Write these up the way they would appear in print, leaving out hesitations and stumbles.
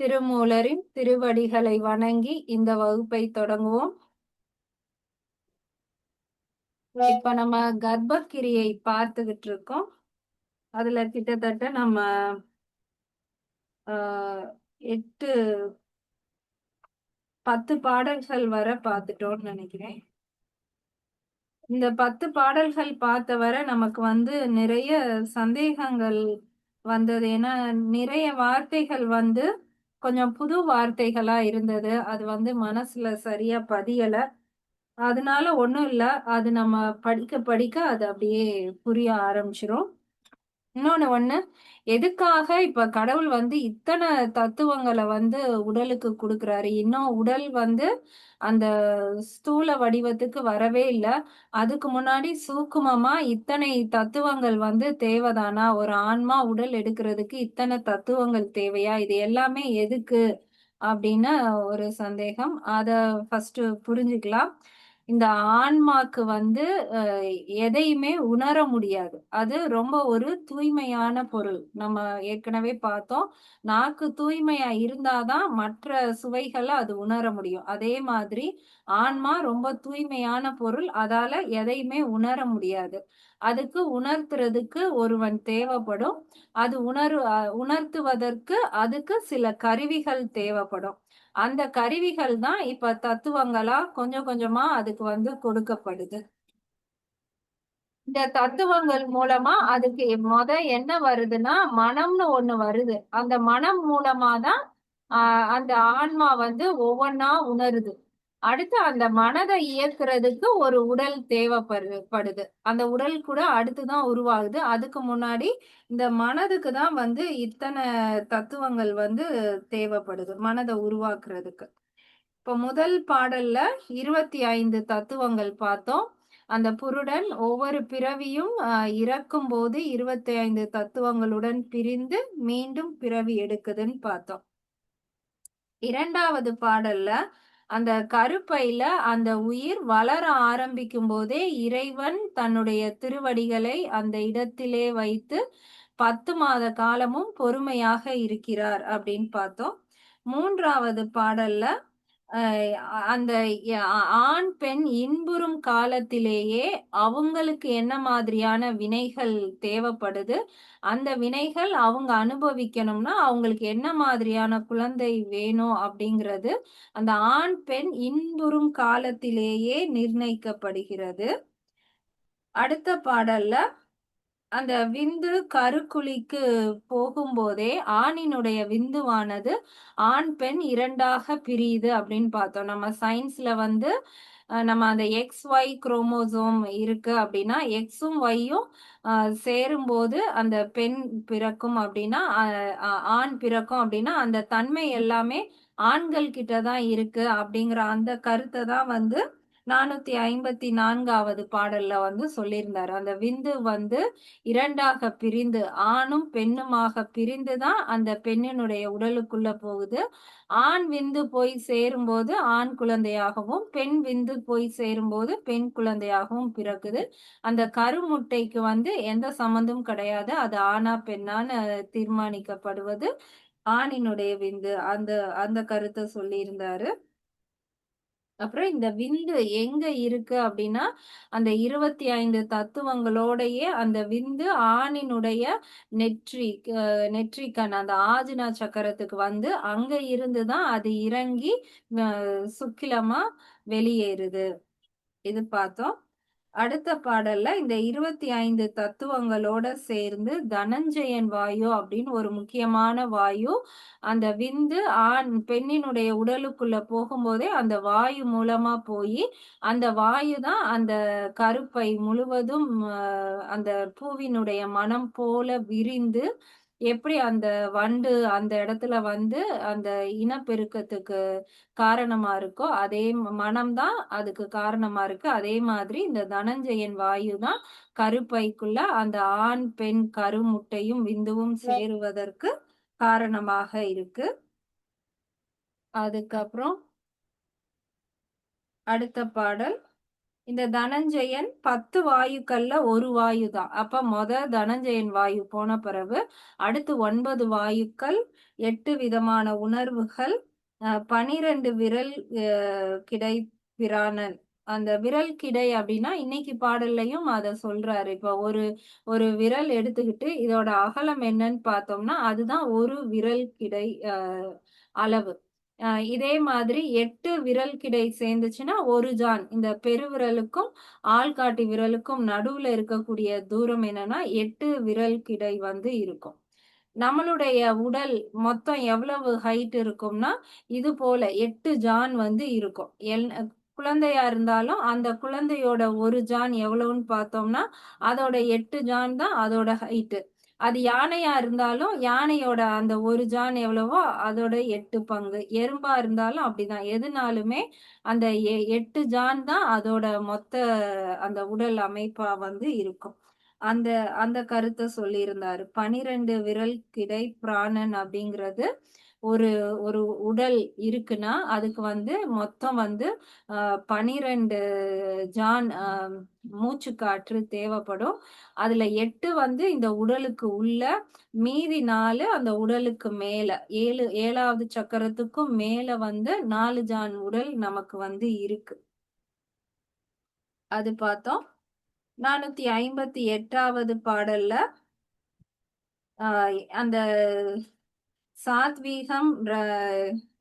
திருமூலரின் திருவடிகளை வணங்கி இந்த வகுப்பை தொடங்குவோம். இப்ப நம்ம கர்ப்பக்கிரியை பார்த்துக்கிட்டு இருக்கோம். அதுல கிட்டத்தட்ட நம்ம 8 10 பாடல்கள் வர பார்த்துட்டோம்னு நினைக்கிறேன். இந்த 10 பாடல்கள் பார்த்த வரை நமக்கு நிறைய சந்தேகங்கள் வந்தது. ஏன்னா நிறைய வார்த்தைகள் கொஞ்சம் புது வார்த்தைகளா இருந்தது. அது மனசுல சரியா பதியல. அதனால ஒண்ணும் இல்ல. அது நம்ம படிக்க படிக்க அது அப்படியே புரிய ஆரம்பிச்சிரும். இன்னொன்னு, எதுக்காக இப்ப கடவுள் இத்தனை தத்துவங்களை உடலுக்கு கொடுக்குறாரு? இன்னும் உடல் அந்த ஸ்தூல வடிவத்துக்கு வரவே இல்ல. அதுக்கு முன்னாடி சூக்குமமா இத்தனை தத்துவங்கள் தேவைதானா? ஒரு ஆன்மா உடல் எடுக்கிறதுக்கு இத்தனை தத்துவங்கள் தேவையா? இது எல்லாமே எதுக்கு அப்படின்னு ஒரு சந்தேகம். அத ஃபர்ஸ்ட் புரிஞ்சுக்கலாம். இந்த ஆன்மாக்கு எதையுமே உணர முடியாது. அது ரொம்ப ஒரு தூய்மையான பொருள். நம்ம ஏற்கனவே பார்த்தோம். நாக்கு தூய்மையா இருந்தாதான் மற்ற சுவைகளை அது உணர முடியும். அதே மாதிரி ஆன்மா ரொம்ப தூய்மையான பொருள். அதால எதையுமே உணர முடியாது. அதுக்கு உணர்த்துறதுக்கு ஒருவன் தேவைப்படும். அது உணர்த்துவதற்கு அதுக்கு சில கருவிகள் தேவைப்படும். அந்த கருவிகள் தான் இப்ப தத்துவங்களா கொஞ்சம் கொஞ்சமா அதுக்கு கொடுக்கப்படுது. இந்த தத்துவங்கள் மூலமா அதுக்கு என்ன வருதுன்னா, மனம்னு ஒண்ணு வருது. அந்த மனம் மூலமா தான் அந்த ஆன்மா ஒவ்வொன்னா உணருது. அடுத்து அந்த மனதை இயக்குறதுக்கு ஒரு உடல் தேவைப்படுது. அந்த உடல் கூட அடுத்துதான் உருவாகுது. அதுக்கு முன்னாடி இந்த மனதுக்கு தான் இத்தனை தத்துவங்கள் தேவைப்படுது மனதை உருவாக்குறதுக்கு. இப்ப முதல் பாடல்ல 25 தத்துவங்கள் பார்த்தோம். அந்த புருடன் ஒவ்வொரு பிறவியும் இறக்கும் போது 25 தத்துவங்களுடன் பிரிந்து மீண்டும் பிறவி எடுக்குதுன்னு பார்த்தோம். இரண்டாவது பாடல்ல அந்த கருப்பையில அந்த உயிர் வளர ஆரம்பிக்கும் போதே இறைவன் தன்னுடைய திருவடிகளை அந்த இடத்திலே வைத்து 10 மாத காலமும் பொறுமையாக இருக்கிறார் அப்படின்னு பார்த்தோம். மூன்றாவது பாடல்ல அந்த ஆண் பெண் இன்புறும் காலத்திலேயே அவங்களுக்கு என்ன மாதிரியான வினைகள் தேவைப்படுது, அந்த வினைகள் அவங்க அனுபவிக்கணும்னா அவங்களுக்கு என்ன மாதிரியான குழந்தை வேணும் அப்படிங்கிறது அந்த ஆண் பெண் இன்புறும் காலத்திலேயே நிர்ணயிக்கப்படுகிறது. அடுத்த பாடல்ல அந்த விந்து கருக்குழிக்கு போகும்போதே ஆணினுடைய விந்துவானது ஆண் பெண் இரண்டாக பிரியுது அப்படின்னு பார்த்தோம். நம்ம சயின்ஸ்ல நம்ம அந்த XY குரோமோசோம் இருக்கு அப்படின்னா எக்ஸும் ஒய்யும் சேரும்போது அந்த பெண் பிறக்கும் அப்படின்னா ஆண் பிறக்கும் அப்படின்னா அந்த தன்மை எல்லாமே ஆண்கள் கிட்டதான் இருக்கு அப்படிங்கிற அந்த கருத்தை தான் 454வது பாடல்ல சொல்லியிருந்தாரு. அந்த விந்து இரண்டாக பிரிந்து ஆணும் பெண்ணுமாக பிரிந்துதான் அந்த பெண்ணினுடைய உடலுக்குள்ள போகுது. ஆண் விந்து போய் சேரும்போது ஆண் குழந்தையாகவும் பெண் விந்து போய் சேரும்போது பெண் குழந்தையாகவும் பிறக்குது. அந்த கருமுட்டைக்கு எந்த சம்மந்தமும் கிடையாது. அது ஆணா பெண்ணான்னு தீர்மானிக்கப்படுவது ஆணினுடைய விந்து. அந்த அந்த கருத்தை சொல்லி இருந்தாரு. அப்புறம் இந்த விந்து எங்க இருக்கு அப்படின்னா அந்த 25 தத்துவங்களோடையே அந்த விந்து ஆணினுடைய நெற்றிக்கண் அந்த ஆஜ்னா சக்கரத்துக்கு அங்க இருந்துதான் அது இறங்கி சுக்கிலமா வெளியேறுது. இது பார்த்தோம். அடுத்த பாடல்ல இந்த 25 தத்துவங்களோட சேர்ந்து தனஞ்சயன் வாயு அப்படின்னு ஒரு முக்கியமான வாயு அந்த விந்து பெண்ணினுடைய உடலுக்குள்ள போகும்போதே அந்த வாயு மூலமா போய் அந்த வாயு தான் அந்த கருப்பை முழுவதும் அந்த பூவினுடைய மனம் போல விரிந்து எப்படி அந்த வண்டு அந்த இடத்துல அந்த இனப்பெருக்கத்துக்கு காரணமா இருக்கோ அதே மனம்தான் அதுக்கு காரணமா இருக்கு. அதே மாதிரி இந்த தனஞ்சயன் வாயு தான் கருப்பைக்குள்ள அந்த ஆண் பெண் கருமுட்டையும் விந்துவும் சேருவதற்கு காரணமாக இருக்கு. அதுக்கப்புறம் அடுத்த பாடல் இந்த தனஞ்செயன் 10 வாயுக்கள்ல ஒரு வாயு தான். அப்ப தனஞ்செயன் வாயு போன பிறகு அடுத்து 9 வாயுக்கள், 8 விதமான உணர்வுகள், 12 விரல் கிடை பிராணன். அந்த விரல் கிடை அப்படின்னா இன்னைக்கு பாடல்லையும் அத சொல்றாரு. இப்ப ஒரு ஒரு விரல் எடுத்துக்கிட்டு இதோட அகலம் என்னன்னு பார்த்தோம்னா, அதுதான் ஒரு விரல் கிடை அளவு. இதே மாதிரி 8 விரல் கிடை சேர்ந்துச்சுன்னா, 1 ஜான். இந்த பெருவிரலுக்கும், ஆள்காட்டி விரலுக்கும் நடுவுல இருக்கக்கூடிய தூரம் என்னன்னா, 8 விரல் கிடை வந்து இருக்கும். நம்மளுடைய உடல் மொத்தம் எவ்வளவு ஹைட் இருக்கும்னா, இது போல 8 ஜான் வந்து இருக்கும். குழந்தையா இருந்தாலும், அந்த குழந்தையோட 1 ஜான் எவ்வளவுன்னு பார்த்தோம்னா, அதோட 8 ஜான் தான் அதோட ஹைட்டு. அது யானையா இருந்தாலும், யானையோட அந்த 1 ஜான் எவ்வளவோ, அதோட 8 பங்கு. எறும்பா இருந்தாலும் அப்படிதான். எதுனாலுமே அந்த 8 ஜான் தான் அதோட மொத்த அந்த உடல் அமைப்பா வந்து இருக்கும். அந்த அந்த கருத்த சொல்லியிருந்தாரு. 12 விரல் கிடை பிராணன் அப்படிங்கிறது ஒரு ஒரு உடல் இருக்குன்னா, அதுக்கு வந்து மொத்தம் வந்து 12 ஜான் மூச்சுக்காற்று தேவைப்படும். அதுல 8 வந்து இந்த உடலுக்கு உள்ள, மீதி 4 அந்த உடலுக்கு மேல. 7வது சக்கரத்துக்கும் மேல வந்து 4 ஜான் உடல் நமக்கு வந்து இருக்கு. அது பார்த்தோம். 458வது பாடல்ல அந்த சாத்வீகம்,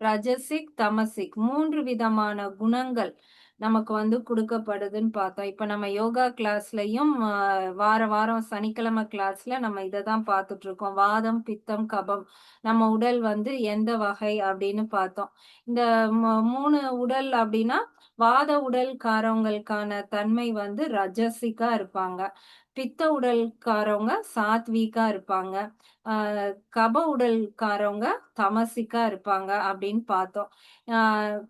ரஜசிக், தமசிக் 3 விதமான குணங்கள் நமக்கு வந்து குடுக்கப்படுதுன்னு பார்த்தோம். இப்ப நம்ம யோகா கிளாஸ்லயும் வாரம் சனிக்கிழமை கிளாஸ்ல நம்ம இததான் பார்த்துட்டு இருக்கோம். வாதம், பித்தம், கபம். நம்ம உடல் வந்து எந்த வகை அப்படின்னு பார்த்தோம். இந்த 3 உடல் அப்படின்னா, வாத உடல்காரவங்களுக்கான தன்மை வந்து ரஜசிக்கா இருப்பாங்க. பித்த உடல்காரவங்க சாத்வீகா இருப்பாங்க. கப உடல்காரவங்க தமசிக்கா இருப்பாங்க அப்படின்னு பார்த்தோம்.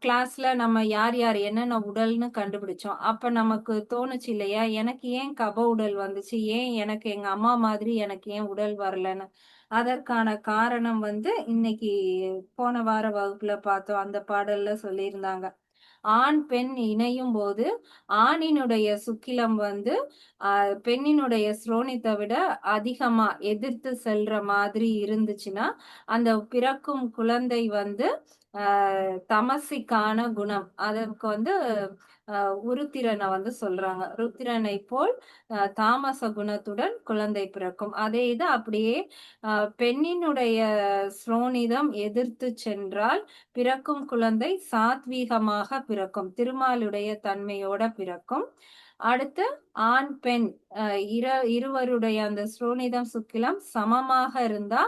கிளாஸ்ல நம்ம யார் யார் என்னென்ன உடல்னு கண்டுபிடிச்சோம். அப்ப நமக்கு தோணுச்சு இல்லையா, எனக்கு ஏன் கப உடல் வந்துச்சு, ஏன் எனக்கு எங்க அம்மா மாதிரி எனக்கு ஏன் உடல் வரலன்னு. அதற்கான காரணம் வந்து இன்னைக்கு போன வார வகுப்புல பார்த்தோம். அந்த பாடல்ல சொல்லியிருந்தாங்க. ஆண் பெண் இணையும் போது ஆணினுடைய சுக்கிலம் வந்து பெண்ணினுடைய ஸ்ரோனித்தை விட அதிகமா எதிர்த்து செல்ற மாதிரி இருந்துச்சுன்னா, அந்த பிறக்கும் குழந்தை வந்து தமசிக்கான குணம். அதற்கு வந்து உருத்திரனை வந்து சொல்றாங்க. ருத்திரனை போல் தாமச குணத்துடன் குழந்தை பிறக்கும். அதே இது அப்படியே பெண்ணினுடைய ஸ்ரோனிதம் எதிர்த்து சென்றால் பிறக்கும் குழந்தை சாத்வீகமாக பிறக்கும். திருமாலுடைய தன்மையோட பிறக்கும். அடுத்து ஆண் பெண் இருவருடைய அந்த ஸ்ரோனிதம் சுக்கிலம் சமமாக இருந்தா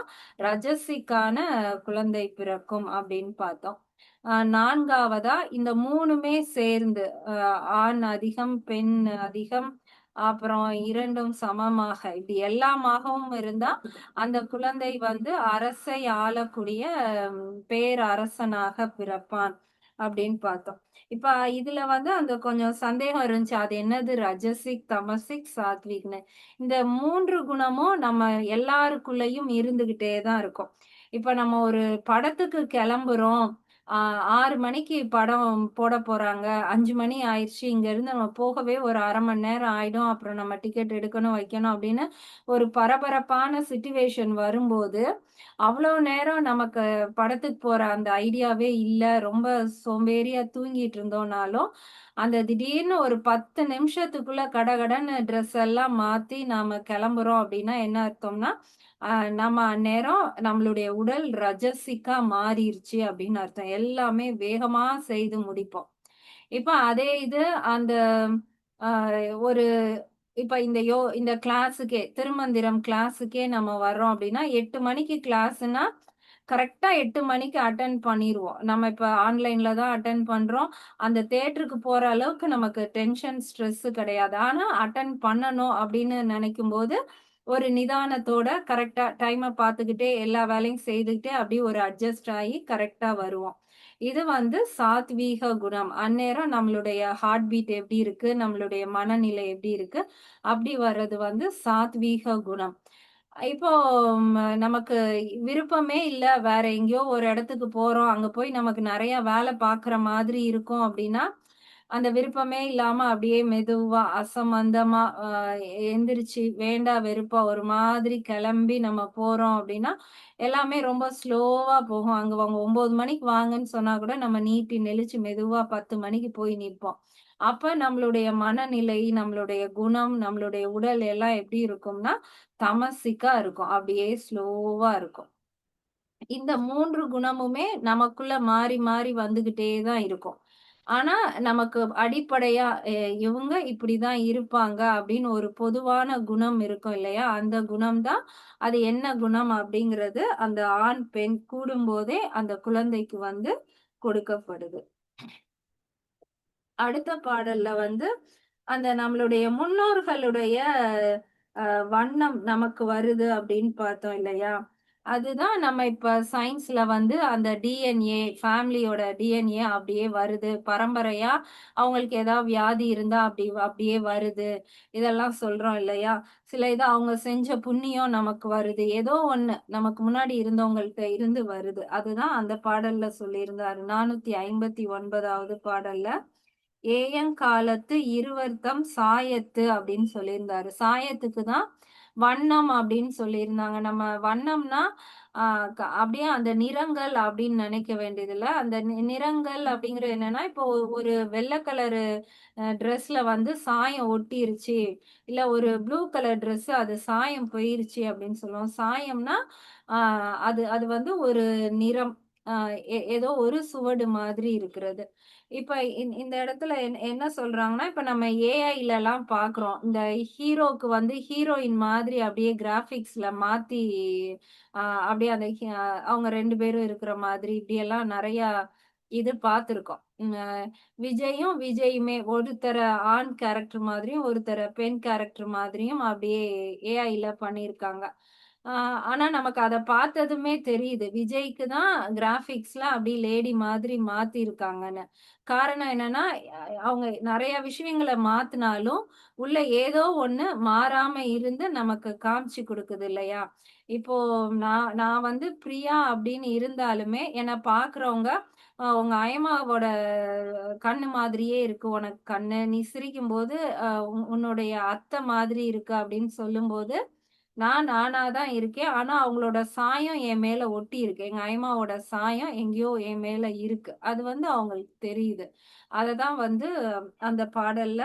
ரஜசிக்கான குழந்தை பிறக்கும் அப்படின்னு பார்த்தோம். 4வதா இந்த 3மே சேர்ந்து ஆண் அதிகம், பெண் அதிகம், அப்புறம் 2ம் சமமாக, இப்படி எல்லாமாகவும் இருந்தா அந்த குழந்தை வந்து அரசை ஆளக்கூடிய பேரரசனாக பிறப்பான் அப்படின்னு பார்த்தோம். இப்ப இதுல வந்து அந்த கொஞ்சம் சந்தேகம் இருந்துச்சு. அது என்னது ரஜசிக், தமசிக், சாத்விக்னு. இந்த 3 குணமும் நம்ம எல்லாருக்குள்ளயும் இருந்துகிட்டே தான் இருக்கும். இப்ப நம்ம ஒரு படத்துக்கு கிளம்புறோம். 6 மணிக்கு படம் போட போறாங்க. 5 மணி ஆயிடுச்சு. இங்க இருந்து நம்ம போகவே ஒரு 1/2 மணி நேரம் ஆயிடும். அப்புறம் நம்ம டிக்கெட் எடுக்கணும், வைக்கணும் அப்படின்னு ஒரு பரபரப்பான சிச்சுவேஷன் வரும்போது, அவ்வளவு நேரம் நமக்கு படத்துக்கு போற அந்த ஐடியாவே இல்ல. ரொம்ப சோம்பேறியா தூங்கிட்டு இருந்தோம்னாலும், அந்த திடீர்னு ஒரு 10 நிமிஷத்துக்குள்ள கடகடன்னு ட்ரெஸ் எல்லாம் மாத்தி நாம கிளம்புறோம் அப்படின்னா என்ன அர்த்தம்னா, நம்ம அந்நேரம் நம்மளுடைய உடல் ரஜசிக்கா மாறிருச்சு அப்படின்னு அர்த்தம். எல்லாமே வேகமா செய்து முடிப்போம். இப்ப அதே இது அந்த ஒரு இப்ப இந்த கிளாஸுக்கே திருமந்திரம் கிளாஸுக்கே நம்ம வர்றோம் அப்படின்னா 8 மணிக்கு கிளாஸ்னா கரெக்டா 8 மணிக்கு அட்டன் பண்ணிருவோம். நம்ம இப்ப ஆன்லைன்ல தான் அட்டன் பண்றோம். அந்த தியேட்டருக்கு போற அளவுக்கு நமக்கு டென்ஷன், ஸ்ட்ரெஸ் கிடையாது. ஆனா அட்டன் பண்ணணும் அப்படின்னு நினைக்கும் போது ஒரு நிதானத்தோட கரெக்டா டைம பார்த்துக்கிட்டே எல்லா வேலையும் செய்துக்கிட்டே அப்படியே ஒரு அட்ஜஸ்ட் ஆகி கரெக்டா வருவோம். இது வந்து சாத்வீக குணம். அந்நேரம் நம்மளுடைய ஹார்ட் பீட் எப்படி இருக்கு, நம்மளுடைய மனநிலை எப்படி இருக்கு, அப்படி வர்றது வந்து சாத்வீக குணம். இப்போ நமக்கு விருப்பமே இல்ல, வேற எங்கேயோ ஒரு இடத்துக்கு போறோம். அங்க போய் நமக்கு நெறைய வேலை பார்க்குற மாதிரி இருக்கும் அப்படின்னா, அந்த விருப்பமே இல்லாம அப்படியே மெதுவா அசமந்தமா எந்திரிச்சு வேண்டா வெறுப்பா ஒரு மாதிரி கிளம்பி நம்ம போறோம் அப்படின்னா, எல்லாமே ரொம்ப ஸ்லோவா போகும். அங்க அவங்க 9 மணிக்கு வாங்கன்னு சொன்னா கூட நம்ம நீட்டி நெளிச்சு மெதுவா 10 மணிக்கு போய் நிப்போம். அப்ப நம்மளுடைய மனநிலை, நம்மளுடைய குணம், நம்மளுடைய உடல் எல்லாம் எப்படி இருக்கும்னா, தமசிக்கா இருக்கும். அப்படியே ஸ்லோவா இருக்கும். இந்த 3 குணமுமே நமக்குள்ள மாறி, மாறி வந்துகிட்டே தான் இருக்கும். ஆனா, நமக்கு அடிப்படையா இவங்க இப்படிதான் இருப்பாங்க அப்படின்னு ஒரு பொதுவான குணம் இருக்கும் இல்லையா? அந்த குணம் தான் அது என்ன குணம் அப்படிங்கிறது அந்த ஆண், பெண் கூடும்போதே அந்த குழந்தைக்கு வந்து கொடுக்கப்படுது. அடுத்த பாடல்ல வந்து அந்த நம்மளுடைய முன்னோர்களுடைய வண்ணம் நமக்கு வருது அப்படின்னு பார்த்தோம் இல்லையா? அதுதான் நம்ம இப்ப சயின்ஸ்ல வந்து அந்த டிஎன்ஏ ஃபேமிலியோட டிஎன்ஏ அப்படியே வருது. பரம்பரையா அவங்களுக்கு ஏதாவது வியாதி இருந்தா அப்படியே வருது. இதெல்லாம் சொல்றோம் இல்லையா? சில இது அவங்க செஞ்ச புண்ணியம் நமக்கு வருது. ஏதோ ஒண்ணு நமக்கு முன்னாடி இருந்தவங்கள்ட்ட இருந்து வருது. அதுதான் அந்த பாடல்ல சொல்லியிருந்தாரு. 459வது பாடல்ல. "ஏயங்காலத்து இருவர்தம் சாயத்து" அப்படின்னு சொல்லியிருந்தாரு. சாயத்துக்கு தான் வண்ணம் அப்படின்னு சொல்லியிருந்தாங்க. நம்ம வண்ணம்னா, ஆ அப்படியே அந்த நிறங்கள் அப்படின்னு நினைக்க வேண்டியதில்ல. அந்த நிறங்கள் அப்படிங்கிறது என்னன்னா, இப்போ ஒரு வெள்ள கலரு ட்ரெஸ்ல வந்து சாயம் ஒட்டிருச்சு. இல்ல ஒரு ப்ளூ கலர் ட்ரெஸ் அது சாயம் போயிருச்சு அப்படின்னு சொல்லுவோம். சாயம்னா, ஆ அது அது வந்து ஒரு நிறம். ஆ ஏதோ ஒரு சுவடு மாதிரி இருக்கிறது. இப்ப இந்த இடத்துல என்ன சொல்றாங்கன்னா, இப்ப நம்ம ஏஐலலாம் பார்க்குறோம். இந்த ஹீரோக்கு வந்து ஹீரோயின் மாதிரி அப்படியே கிராபிக்ஸ்ல மாத்தி, அப்படியே அந்த அவங்க 2 பேரும் இருக்கிற மாதிரி இப்படியெல்லாம் நெறையா இது பார்த்துருக்கோம். விஜயுமே ஒருத்தர ஆண் கேரக்டர் மாதிரியும், ஒருத்தர பெண் கேரக்டர் மாதிரியும் அப்படியே ஏஐல பண்ணியிருக்காங்க. ஆ ஆனா நமக்கு அத பார்த்ததுமே தெரியுது. விஜய்க்கு தான் கிராபிக்ஸ்ல அப்படியே லேடி மாதிரி மாத்திருக்காங்கன்னு. காரணம் என்னன்னா, அவங்க நெறைய விஷயங்கள மாத்துனாலும், உள்ள ஏதோ ஒண்ணு மாறாம இருந்து நமக்கு காமிச்சு குடுக்குது இல்லையா? இப்போ நான் நான் வந்து பிரியா அப்படின்னு இருந்தாலுமே, என்ன பார்க்குறவங்க, உங்க அயம்மாவோட கண்ணு மாதிரியே இருக்கு உனக்கு கண்ணு. நீ சிரிக்கும்போது உன்னுடைய அத்தை மாதிரி இருக்கு அப்படின்னு சொல்லும்போது, நான் நானா தான் இருக்கேன். ஆனா, அவங்களோட சாயம் என் மேல ஒட்டி இருக்கு. எங்க அயம்மாவோட சாயம் எங்கேயோ என் மேல இருக்கு. அது வந்து அவங்களுக்கு தெரியுது. அததான் வந்து அந்த பாடல்ல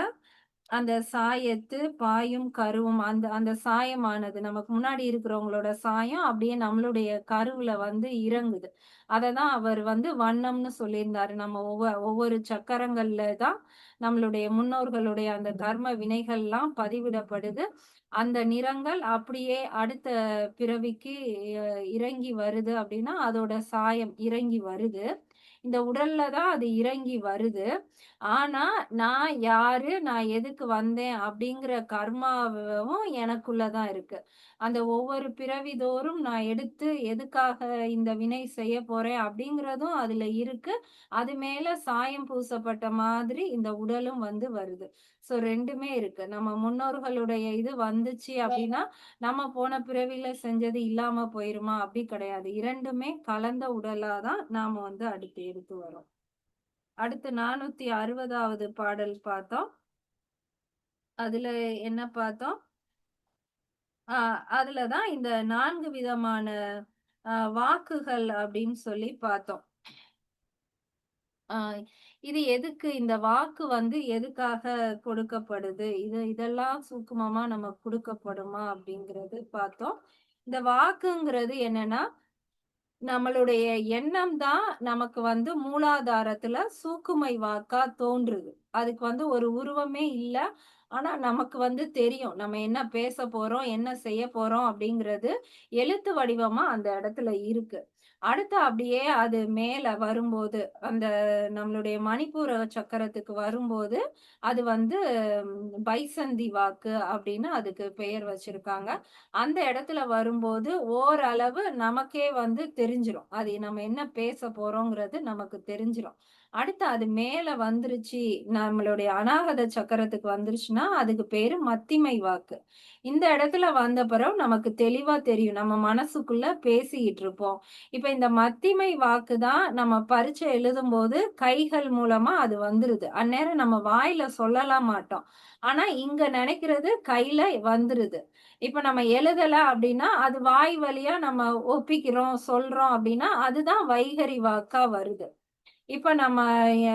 அந்த சாயத்து பாயும் கருவும் அந்த அந்த சாயமானது நமக்கு முன்னாடி இருக்கிறவங்களோட சாயம் அப்படியே நம்மளுடைய கருவுல வந்து இறங்குது. அததான் அவர் வந்து வண்ணம்னு சொல்லியிருந்தாரு. நம்ம ஒவ்வொரு சக்கரங்கள்ல தான் நம்மளுடைய முன்னோர்களுடைய அந்த கர்ம வினைகள்லாம் பதிவிடப்படுது. அந்த நிறங்கள் அப்படியே அடுத்த பிறவிக்கு இறங்கி வருது அப்படின்னா, அதோட சாயம் இறங்கி வருது. இந்த உடல்ல தான் அது இறங்கி வருது. ஆனா, நான் யாரு? நான் எதுக்கு வந்தேன்? அப்படிங்கிற கர்மாவும் எனக்குள்ள தான் இருக்கு. அந்த ஒவ்வொரு பிறவி தோறும் நான் எடுத்து எதுக்காக இந்த வினை செய்ய போறேன்? அப்படிங்கிறதும் அதுல இருக்கு. அது மேல சாயம் பூசப்பட்ட மாதிரி இந்த உடலும் வந்து வருது. ஸோ 2மே இருக்கு. நம்ம முன்னோர்களுடைய இது வந்துச்சு அப்படின்னா, நம்ம போன பிறவில செஞ்சது இல்லாம போயிருமா? அப்படி கிடையாது. 2மே கலந்த உடலா தான் நாம வந்து அடுத்து எடுத்து வரோம். அடுத்து 460வது பாடல் பார்த்தோம். அதுல என்ன பார்த்தோம்? ஆ அதுல தான் இந்த 4 விதமான வாக்குகள் அப்படின்னு சொல்லி பார்த்தோம். ஆ இது எதுக்கு இந்த வாக்கு வந்து எதுக்காக கொடுக்கப்படுது? இதெல்லாம் சூக்குமமா நமக்கு குடுக்கப்படுமா? அப்படிங்கிறது பார்த்தோம். இந்த வாக்குங்கிறது என்னன்னா, நம்மளுடைய எண்ணம் தான் நமக்கு வந்து மூலாதாரத்துல சூக்குமை வாக்கா தோன்றுது. அதுக்கு வந்து ஒரு உருவமே இல்ல. ஆனா நமக்கு வந்து தெரியும். நம்ம என்ன பேசப் போறோம், என்ன செய்யப் போறோம் அப்படிங்கிறது எழுத்து வடிவமா அந்த இடத்துல இருக்கு. அடுத்து அப்படியே அது மேல வரும்போது, அந்த நம்மளுடைய மணிப்பூர சக்கரத்துக்கு வரும்போது, அது வந்து பைசந்தி வாக்கு அப்படின்னு அதுக்கு பெயர் வச்சிருக்காங்க. அந்த இடத்துல வரும்போது ஓரளவு நமக்கே வந்து தெரிஞ்சிரும். அது நம்ம என்ன பேச போறோங்கிறது நமக்கு தெரிஞ்சிரும். அடுத்து அது மேல வந்துருச்சு, நம்மளுடைய அநாகத சக்கரத்துக்கு வந்துருச்சுன்னா, அதுக்கு பேரு மத்திமை வாக்கு. இந்த இடத்துல வந்த பிறகு நமக்கு தெளிவா தெரியும். நம்ம மனசுக்குள்ள பேசிக்கிட்டு இருப்போம். இப்ப இந்த மத்திமை வாக்கு தான் நம்ம பரீட்சை எழுதும்போது கைகள் மூலமா அது வந்துருது. அந்நேரம் நம்ம வாயில சொல்லலாம் மாட்டோம். ஆனா இங்க நினைக்கிறது கையில வந்துருது. இப்ப நம்ம எழுதல அப்படின்னா, அது வாய் வழியா நம்ம ஒப்பிக்கிறோம், சொல்றோம் அப்படின்னா, அதுதான் வைகரி வாக்கா வருது. இப்ப நம்ம எ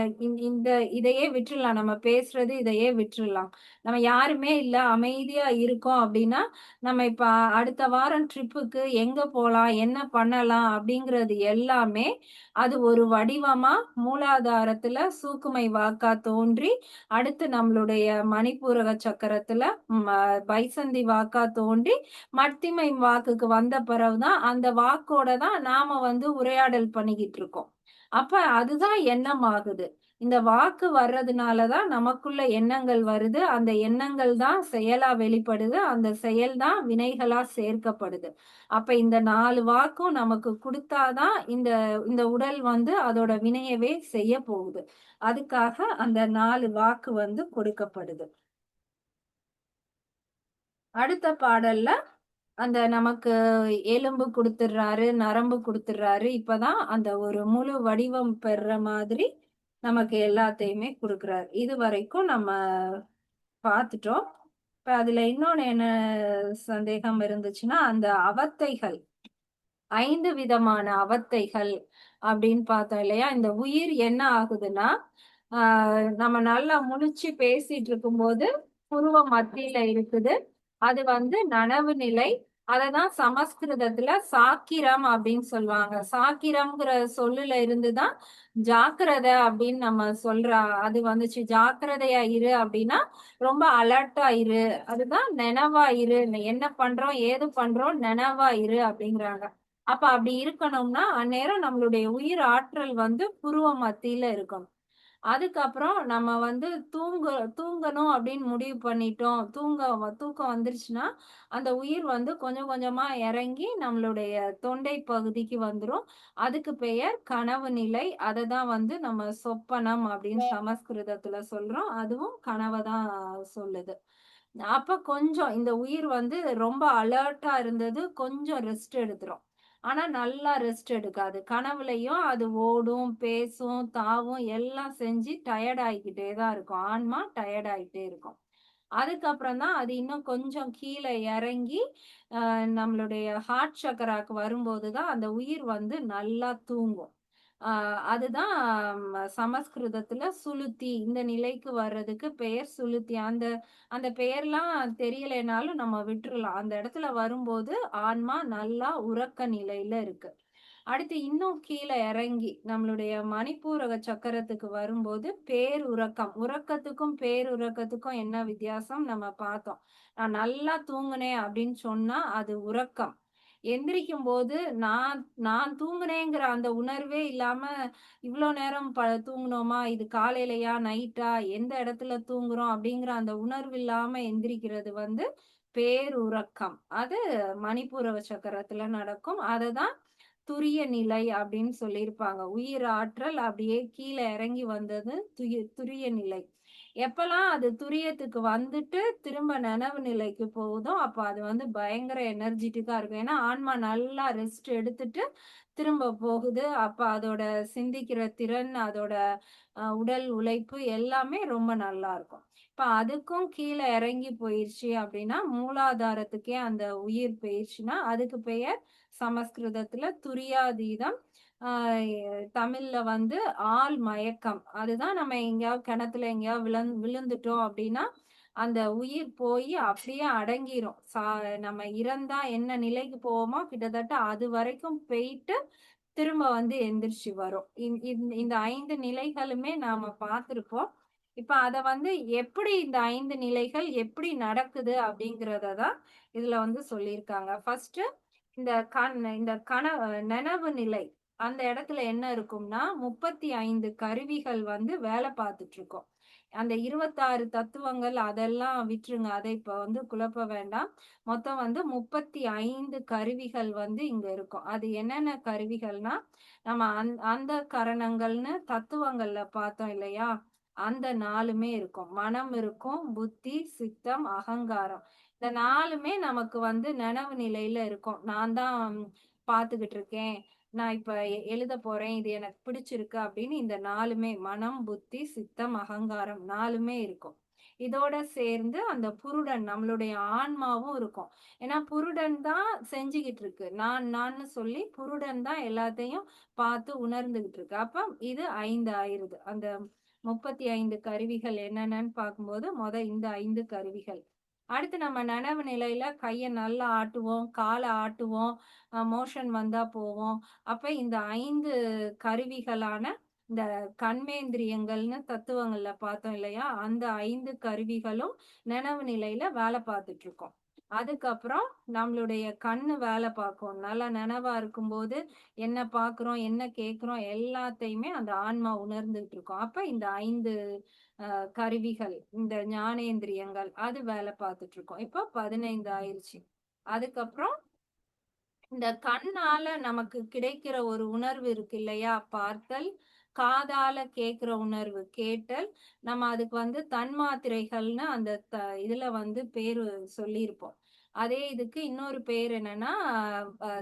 இந்த இதையே விட்டுறலாம். நம்ம பேசுறது இதையே விட்டுறலாம். நம்ம யாருமே இல்ல, அமைதியா இருக்கோம் அப்டின்னா, நம்ம இப்ப அடுத்த வாரம் ட்ரிப்புக்கு எங்க போலாம்? என்ன பண்ணலாம்? அப்படிங்கிறது எல்லாமே, அது ஒரு வடிவமா மூலாதாரத்துல சூக்குமை வாக்கா தோன்றி, அடுத்து நம்மளுடைய மணிப்பூரக சக்கரத்துல பைசந்தி வாக்கா தோன்றி, மத்திமை வாக்குக்கு வந்த பிறகு தான், அந்த வாக்கோட தான் நாம வந்து உரையாடல் பண்ணிக்கிட்டு இருக்கோம். அப்ப அதுதான் எண்ணம் ஆகுது. இந்த வாக்கு வர்றதுனால தான் நமக்குள்ள எண்ணங்கள் வருது. அந்த எண்ணங்கள் தான் செயலா வெளிப்படுது. அந்த செயல் தான் வினைகளா சேர்க்கப்படுது. அப்ப இந்த 4 வாக்கும் நமக்கு குடுத்தா தான் இந்த இந்த உடல் வந்து அதோட வினையவே செய்ய போகுது. அதுக்காக அந்த 4 வாக்கு வந்து கொடுக்கப்படுது. அடுத்த பாடல்ல அந்த நமக்கு எலும்பு குடுத்துடுறாரு, நரம்பு குடுத்துடுறாரு. இப்பதான் அந்த ஒரு முழு வடிவம் பெறுற மாதிரி நமக்கு எல்லாத்தையுமே குடுக்குறாரு. இதுவரைக்கும் நம்ம பார்த்துட்டோம். இப்ப அதுல இன்னொன்னு என்ன சந்தேகம் இருந்துச்சுன்னா, அந்த அவத்தைகள் 5 விதமான அவத்தைகள் அப்படின்னு பார்த்தோம் இல்லையா? இந்த உயிர் என்ன ஆகுதுன்னா, ஆ நம்ம நல்லா முழிச்சு பேசிட்டு இருக்கும்போது, புருவம் மத்தியில இருக்குது. அது வந்து நனவு நிலை. அததான் சமஸ்கிருதத்துல சாக்கிரம் அப்படின்னு சொல்லுவாங்க. சாக்கிரம்ங்கிற சொல்லுல இருந்து தான் ஜாக்கிரதை அப்படின்னு நம்ம சொல்ற அது வந்துச்சு. ஜாக்கிரதையா இரு அப்படின்னா, ரொம்ப அலர்ட்டா இரு. அதுதான் நெனவா இரு. என்ன பண்றோம், ஏது பண்றோம், நெனவா இரு அப்படிங்கிறாங்க. அப்ப அப்படி இருக்கணும்னா, அந்நேரம் நம்மளுடைய உயிர் ஆற்றல் வந்து புருவ மத்தியில இருக்கணும். அதுக்கப்புறம் நம்ம வந்து தூங்கணும் அப்படின்னு முடிவு பண்ணிட்டோம். தூக்கம் வந்துருச்சுன்னா, அந்த உயிர் வந்து கொஞ்சம் கொஞ்சமா இறங்கி நம்மளுடைய தொண்டை பகுதிக்கு வந்துரும். அதுக்கு பெயர் கனவு நிலை. அததான் வந்து நம்ம சொப்பனம் அப்படின்னு சமஸ்கிருதத்துல சொல்றோம். அதுவும் கனவ தான் சொல்லுது. அப்ப கொஞ்சம் இந்த உயிர் வந்து ரொம்ப அலர்ட்டா இருந்தது, கொஞ்சம் ரெஸ்ட் எடுத்துரும். ஆனா நல்லா ரெஸ்ட் எடுக்காது. கனவுலயும் அது ஓடும், பேசும், தாவும் எல்லாம் செஞ்சு டயர்ட் ஆயிக்கிட்டே தான் இருக்கும். ஆன்மா டயர்ட் ஆயிட்டே இருக்கும். அதுக்கப்புறம் தான் அது இன்னும் கொஞ்சம் கீழ இறங்கி, நம்மளுடைய ஹார்ட் சக்கராக்கு வரும்போது தான் அந்த உயிர் வந்து நல்லா தூங்கும். அ அதுதான் சமஸ்கிருதத்துல சுளுத்தி. இந்த நிலைக்கு வர்றதுக்கு பெயர் சுளுத்தி. அந்த அந்த பெயர்லாம் தெரியலைனாலும் நம்ம விட்டுறலாம். அந்த இடத்துல வரும்போது ஆன்மா நல்லா உறக்க நிலையில இருக்கு. அடுத்து இன்னும் கீழ இறங்கி நம்மளுடைய மணிப்பூரக சக்கரத்துக்கு வரும்போது பேருறக்கம். உறக்கத்துக்கும் பேருறக்கத்துக்கும் என்ன வித்தியாசம் நம்ம பார்த்தோம். நான் நல்லா தூங்குனேன் அப்படின்னு சொன்னா அது உறக்கம். எந்திரிக்கும்போது நான் நான் தூங்குனேங்கிற அந்த உணர்வே இல்லாம இவ்ளோ நேரம் தூங்குனோமா? இது காலையிலயா? நைட்டா? எந்த இடத்துல தூங்குறோம்? அப்படிங்கிற அந்த உணர்வு இல்லாம எந்திரிக்கிறது வந்து பேருறக்கம். அது மணிப்பூரக சக்கரத்துல நடக்கும். அததான் துரிய நிலை அப்படின்னு சொல்லியிருப்பாங்க. உயிர் ஆற்றல் அப்படியே கீழ இறங்கி வந்தது துரிய நிலை. எப்பல்லாம் அது துரியத்துக்கு வந்துட்டு திரும்ப நனவு நிலைக்கு போகுதோ, அப்ப அது வந்து பயங்கர எனர்ஜிட்டிக்கா இருக்கும். ஏன்னா ஆன்மா நல்லா ரெஸ்ட் எடுத்துட்டு திரும்ப போகுது. அப்ப அதோட சிந்திக்கிற திறன், அதோட உடல் உழைப்பு எல்லாமே ரொம்ப நல்லா இருக்கும். இப்ப அதுக்கும் கீழ இறங்கி போயிருச்சு அப்படின்னா, மூலாதாரத்துக்கே அந்த உயிர் போயிருச்சுன்னா, அதுக்கு பெயர் சமஸ்கிருதத்துல துரியாதீதம். ஆ தமிழ்ல வந்து ஆள் மயக்கம். அதுதான் நம்ம எங்கேயாவது கிணத்துல எங்கேயாவது விழுந்துட்டோம் அப்படின்னா, அந்த உயிர் போயி அப்படியே அடங்கிரும். நம்ம இறந்தா என்ன நிலைக்கு போவோமோ, கிட்டத்தட்ட அது வரைக்கும் போயிட்டு திரும்ப வந்து எந்திரிச்சு வரும். இந்த 5 நிலைகளுமே நாம பார்த்திருப்போம். இப்ப அத வந்து எப்படி இந்த 5 நிலைகள் எப்படி நடக்குது அப்படிங்கிறத தான் இதுல வந்து சொல்லியிருக்காங்க. ஃபர்ஸ்ட்டு இந்த நனவு நிலை. அந்த இடத்துல என்ன இருக்கும்னா, 35 கருவிகள் வந்து வேலை பார்த்துட்டு இருக்கும். அந்த 26 தத்துவங்கள் அதெல்லாம் விட்டுருங்க. அத இப்ப வந்து குழப்ப வேண்டாம். மொத்தம் வந்து 35 கருவிகள் வந்து இங்க இருக்கும். அது என்னென்ன கருவிகள்னா, நம்ம அந்த கரணங்கள்னு தத்துவங்கள்ல பார்த்தோம் இல்லையா? அந்த 4மே இருக்கும். மனம் இருக்கும், புத்தி, சித்தம், அகங்காரம். இந்த 4மே நமக்கு வந்து நனவு நிலையில இருக்கும். நான் தான் பார்த்துக்கிட்டு இருக்கேன். நான் இப்ப எழுதப் போறேன். இது எனக்கு பிடிச்சிருக்கு அப்படின்னு இந்த 4மே மனம், புத்தி, சித்தம், அகங்காரம் 4மே இருக்கும். இதோட சேர்ந்து அந்த புருடன் நம்மளுடைய ஆன்மாவும் இருக்கும். ஏன்னா புருடன் தான் செஞ்சுகிட்டு இருக்கு. நான்னு சொல்லி புருடன் தான் எல்லாத்தையும் பார்த்து உணர்ந்துகிட்டு இருக்கு. அப்ப இது 5 ஆயிருது. அந்த 35 கருவிகள் என்னென்னன்னு பார்க்கும்போது, இந்த 5 கருவிகள். அடுத்து நம்ம நனவு நிலையில கைய நல்லா ஆட்டுவோம், கால ஆட்டுவோம், மோஷன் வந்தா போவோம். அப்ப இந்த 5 கருவிகளான இந்த கண்மேந்திரியங்கள்னு தத்துவங்கள்ல பார்த்தோம் இல்லையா? அந்த 5 கருவிகளும் நனவு நிலையில வேலை பார்த்துட்டு இருக்கும். அதுக்கப்புறம் நம்மளுடைய கண்ணு வேலை பார்க்கும். நல்லா நனவா இருக்கும்போது என்ன பார்க்குறோம், என்ன கேட்கிறோம் எல்லாத்தையுமே அந்த ஆன்மா உணர்ந்துட்டு இருக்கும். அப்ப இந்த 5 கருவிகள், இந்த ஞானேந்திரியங்கள் அது வேலை பார்த்துட்டு இருக்கும். இப்போ 15 ஆயிருச்சு. அதுக்கப்புறம் இந்த கண்ணால நமக்கு கிடைக்கிற ஒரு உணர்வு இருக்கு இல்லையா? பார்த்தல், காதால கேட்கிற உணர்வு கேட்டல். நம்ம அதுக்கு வந்து தன்மாத்திரைகள்னு அந்த இதுல வந்து பேரு சொல்லியிருப்போம். அதே இதுக்கு இன்னொரு பேர் என்னன்னா,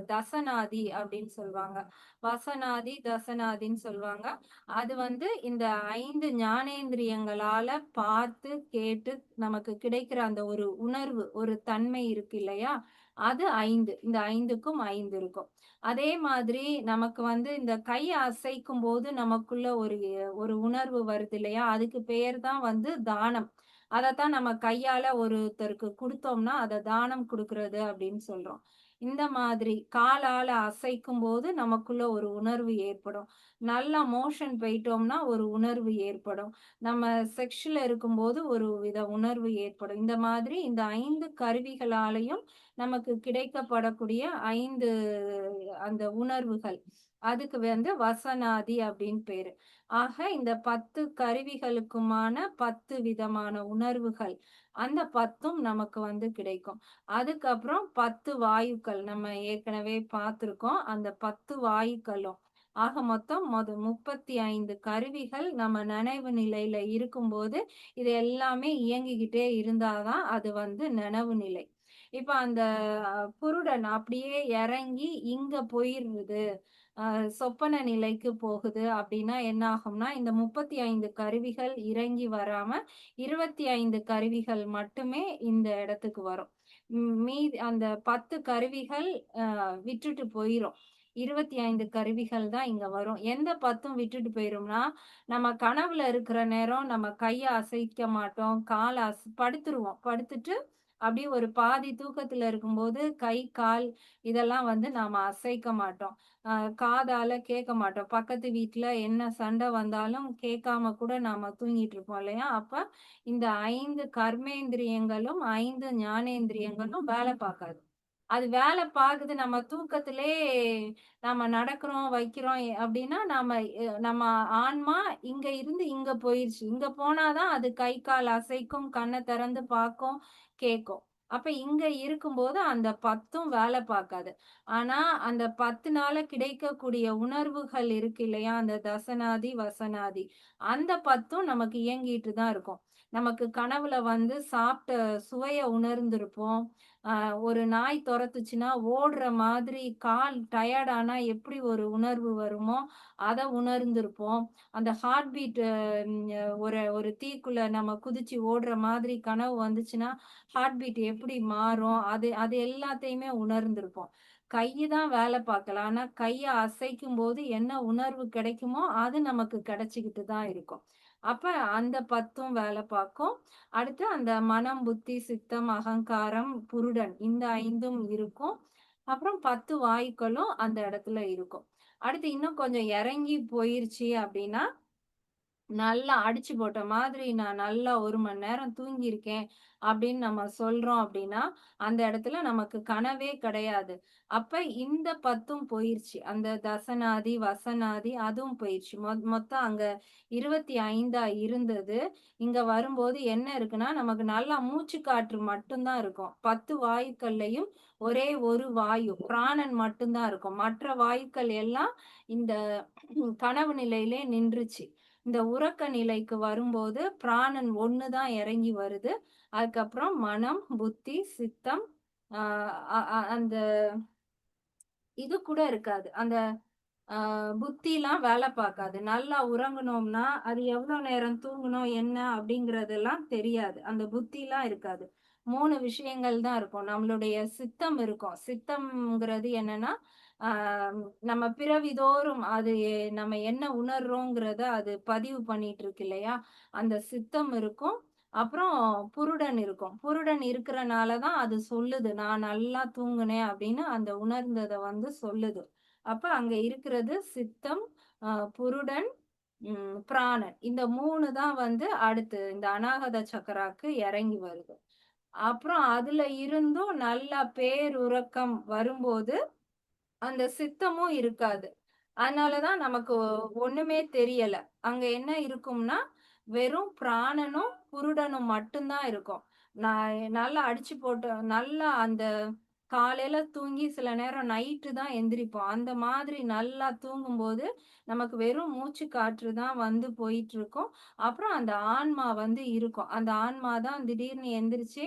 தசநாதி அப்படின்னு சொல்வாங்க. வசனாதி, தசநாதின்னு சொல்வாங்க. அது வந்து இந்த 5 ஞானேந்திரியங்களால பார்த்து, கேட்டு நமக்கு கிடைக்கிற அந்த ஒரு உணர்வு, ஒரு தன்மை இருக்கு இல்லையா? அது 5. இந்த 5க்கும் 5 இருக்கும். அதே மாதிரி நமக்கு வந்து இந்த கைய அசைக்கும்போது நமக்குள்ள ஒரு உணர்வு வருது இல்லையா? அதுக்கு பேர் தான் வந்து தானம். அதத்தான் நம்ம கையால ஒருத்தருக்கு குடுத்தோம்னா, அத தானம் குடுக்குறது அப்படின்னு சொல்றோம். இந்த மாதிரி காலால அசைக்கும்போது நமக்குள்ள ஒரு உணர்வு ஏற்படும். நல்லா மோஷன் போயிட்டோம்னா ஒரு உணர்வு ஏற்படும். நம்ம செக்ஸ்ல இருக்கும்போது ஒரு வித உணர்வு ஏற்படும். இந்த மாதிரி இந்த 5 கருவிகளாலயும் நமக்கு கிடைக்கப்படக்கூடிய 5 அந்த உணர்வுகள். அதுக்கு வந்து வசனாதி அப்படின்னு பேரு. ஆக இந்த 10 கருவிகளுக்குமான 10 விதமான உணர்வுகள். அந்த 10ம் நமக்கு வந்து கிடைக்கும். அதுக்கப்புறம் 10 வாயுக்கள். நம்ம ஏற்கனவே பார்த்திருக்கோம். அந்த 10 வாயுக்களும். ஆக மொத்தம் 35 கருவிகள் நம்ம நனவு நிலையில இருக்கும்போது, இது எல்லாமே இயங்கிக்கிட்டே இருந்தா தான் அது வந்து நனவு நிலை. இப்ப அந்த புருடன் அப்படியே இறங்கி இங்க போயிருது. சொப்பன நிலைக்கு போகுது அப்படின்னா என்ன ஆகும்னா, இந்த 35 கருவிகள் இறங்கி வராம 25 கருவிகள் மட்டுமே இந்த இடத்துக்கு வரும். மீதி அந்த 10 கருவிகள் விட்டுட்டு போயிரும். 25 கருவிகள் தான் இங்க வரும். எந்த 10ம் விட்டுட்டு போயிரும்னா, நம்ம கனவுல இருக்கிற நேரம் நம்ம கைய அசைக்க மாட்டோம். கால படுத்துருவோம். படுத்துட்டு அப்படியே ஒரு பாதி தூக்கத்துல இருக்கும்போது கை, கால் இதெல்லாம் வந்து நாம அசைக்க மாட்டோம். அ காதால கேட்க மாட்டோம். பக்கத்து வீட்ல என்ன சண்டை வந்தாலும் கேட்காம கூட நாம தூங்கிட்டு இருப்போம் இல்லையா? அப்ப இந்த 5 கர்மேந்திரியங்களும், 5 ஞானேந்திரியங்களும் வேலை பார்க்காது. அது வேலை பாக்குது. நம்ம தூக்கத்திலே நம்ம நடக்கிறோம், வைக்கிறோம் அப்படின்னா, நம்ம ஆன்மா இங்க இருந்து இங்க போயிருச்சு. இங்க போனா தான் அது கை, கால் அசைக்கும், கண்ண திறந்து பார்க்கும், கேட்கும். அப்ப இங்க இருக்கும்போது அந்த 10ம் வேலை பார்க்காது. ஆனா, அந்த 10னால கிடைக்கக்கூடிய உணர்வுகள் இருக்கு இல்லையா? அந்த தசனாதி, வசனாதி. அந்த 10ம் நமக்கு இயங்கிட்டு தான் இருக்கும். நமக்கு கனவுல வந்து சாப்பிட்ட சுவைய உணர்ந்திருப்போம். அ ஒரு நாய் தொரத்துச்சுன்னா, ஓடுற மாதிரி கால் டயர்ட் ஆனா எப்படி ஒரு உணர்வு வருமோ, அத உணர்ந்திருப்போம். அந்த ஹார்ட் பீட் ஒரு ஒரு தீக்குள்ள நம்ம குதிச்சு ஓடுற மாதிரி கனவு வந்துச்சுன்னா, ஹார்ட் பீட் எப்படி மாறும்? அது அது எல்லாத்தையுமே உணர்ந்திருப்போம். கையு தான் வேல பார்க்கல. ஆனா கைய அசைக்கும்போது என்ன உணர்வு கிடைக்குமோ, அது நமக்கு கிடைச்சுக்கிட்டு தான் இருக்கும். அப்ப அந்த 10ம் வேல பார்க்கும். அடுத்து அந்த மனம், புத்தி, சித்தம், அகங்காரம், புருடன் இந்த 5ம் இருக்கும். அப்புறம் 10 வாயுக்களும் அந்த இடத்துல இருக்கும். அடுத்து இன்னும் கொஞ்சம் இறங்கி போயிருச்சு அப்படின்னா, நல்லா அடிச்சு போட்ட மாதிரி நான் நல்லா 1 மணி நேரம் தூங்கியிருக்கேன் அப்படின்னு நம்ம சொல்றோம் அப்படின்னா, அந்த இடத்துல நமக்கு கனவே கிடையாது. அப்ப இந்த 10ம் போயிருச்சு. அந்த தசநாதி, வசநாதி அதுவும் போயிருச்சு. மொத்தம் அங்க 25ஆ இருந்தது. இங்க வரும்போது என்ன இருக்குன்னா, நமக்கு நல்லா மூச்சு காற்று மட்டும் தான் இருக்கும். 10 வாயுக்கள்லயும் ஒரே ஒரு வாயு, பிராணன் மட்டும் தான் இருக்கும். மற்ற வாயுக்கள் எல்லாம் இந்த கனவு நிலையிலே நின்றுச்சு. இந்த உறக்க நிலைக்கு வரும்போது பிராணன் 1 தான் இறங்கி வருது. அதுக்கப்புறம் மனம், புத்தி, சித்தம் ஆ அ அ அந்த இது கூட இருக்காது. அந்த புத்திலாம் வேலை பார்க்காது. நல்லா உறங்குனோம்னா, அது எவ்வளோ நேரம் தூங்கணும், என்ன அப்படிங்கிறதெல்லாம் தெரியாது. அந்த புத்திலாம் இருக்காது. 3 விஷயங்கள் தான் இருக்கும். நம்மளுடைய சித்தம் இருக்கும். சித்தம்ங்கிறது என்னன்னா, ஆ நம்ம பிறவிதோறும் அது நம்ம என்ன உணர்றோங்கிறத அது பதிவு பண்ணிட்டு இருக்கு இல்லையா? அந்த சித்தம் இருக்கும். அப்புறம் புருடன் இருக்கும். புருடன் இருக்கிறனால தான் அது சொல்லுது. நான் நல்லா தூங்குனேன் அப்படின்னு அந்த உணர்ந்தத வந்து சொல்லுது. அப்ப அங்க இருக்கிறது சித்தம், புருடன், பிராணன். இந்த 3 தான் வந்து அடுத்து இந்த அநாகத சக்கராக்கு இறங்கி வருது. அப்புறம் அதுல இருந்தும் நல்லா பேருறக்கம் வரும்போது, அந்த சித்தமும் இருக்காது. அதனால தான் நமக்கு ஒண்ணுமே தெரியல. அங்க என்ன இருக்கும்னா, வெறும் பிராணனும், புருடனும் மட்டும் தான் இருக்கும். நான் நல்லா அடிச்சு போட்டு நல்லா அந்த காலையில தூங்கி சில நேரம் நைட்டு தான் எந்திரிப்போம். அந்த மாதிரி நல்லா தூங்கும்போது, நமக்கு வெறும் மூச்சு காற்று தான் வந்து போயிட்டுருக்கும். அப்புறம் அந்த ஆன்மா வந்து இருக்கும். அந்த ஆன்மா தான் திடீர்னு எந்திரிச்சு,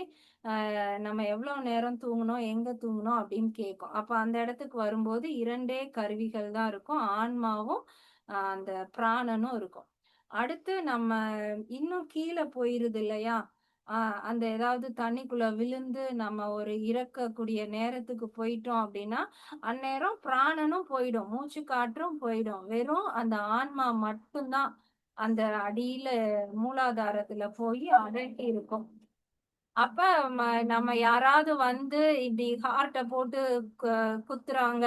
நம்ம எவ்வளோ நேரம் தூங்குனோம், எங்க தூங்குனோம் அப்படின்னு கேட்கும். அப்ப அந்த இடத்துக்கு வரும்போது 2டே கருவிகள் தான் இருக்கும். ஆன்மாவும், அந்த பிராணனும் இருக்கும். அடுத்து நம்ம இன்னும் கீழ போயிருது இல்லையா? ஆ அந்த ஏதாவது தண்ணிக்குள்ள விழுந்து நம்ம ஒரு இறக்கக்கூடிய நேரத்துக்கு போயிட்டோம் அப்படின்னா, அந்நேரம் பிராணனும் போயிடும். மூச்சு காற்றும் போயிடும். வெறும் அந்த ஆன்மா மட்டும் தான் அந்த அடியில மூலாதாரத்துல போய் அடங்கி இருக்கும். அப்ப ம நம்ம யாராவது வந்து இப்படி ஹார்ட்ட போட்டு கு குத்துறாங்க,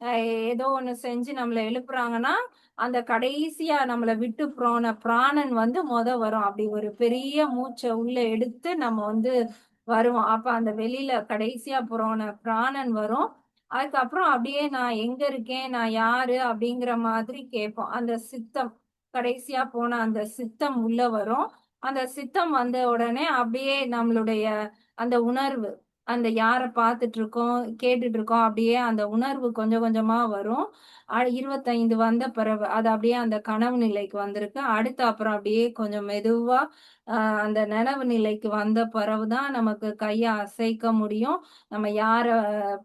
அ ஏதோ ஒண்ணு செஞ்சு நம்மள எழுப்புறாங்கன்னா, அந்த கடைசியா நம்மள விட்டு போன பிராணன் வந்து வரும். அப்படி ஒரு பெரிய மூச்ச உள்ள எடுத்து நம்ம வந்து வருவோம். அப்ப அந்த வெளியில கடைசியா போன பிராணன் வரும். அதுக்கப்புறம் அப்படியே நான் எங்க இருக்கேன்? நான் யாரு? அப்படிங்கிற மாதிரி கேட்போம். அந்த சித்தம் கடைசியா போன அந்த சித்தம் உள்ள வரும். அந்த சித்தம் வந்த உடனே அப்படியே நம்மளுடைய அந்த உணர்வு, அந்த யார பார்த்துட்டு இருக்கோம், கேட்டுட்டு இருக்கோம், அப்படியே அந்த உணர்வு கொஞ்சம் கொஞ்சமா வரும். 25 வந்த பிறகு, அது அப்படியே அந்த கனவு நிலைக்கு வந்திருக்கு. அடுத்து அப்புறம் அப்படியே கொஞ்சம் மெதுவா அந்த நனவு நிலைக்கு வந்த பிறகு தான் நமக்கு கைய அசைக்க முடியும். நம்ம யார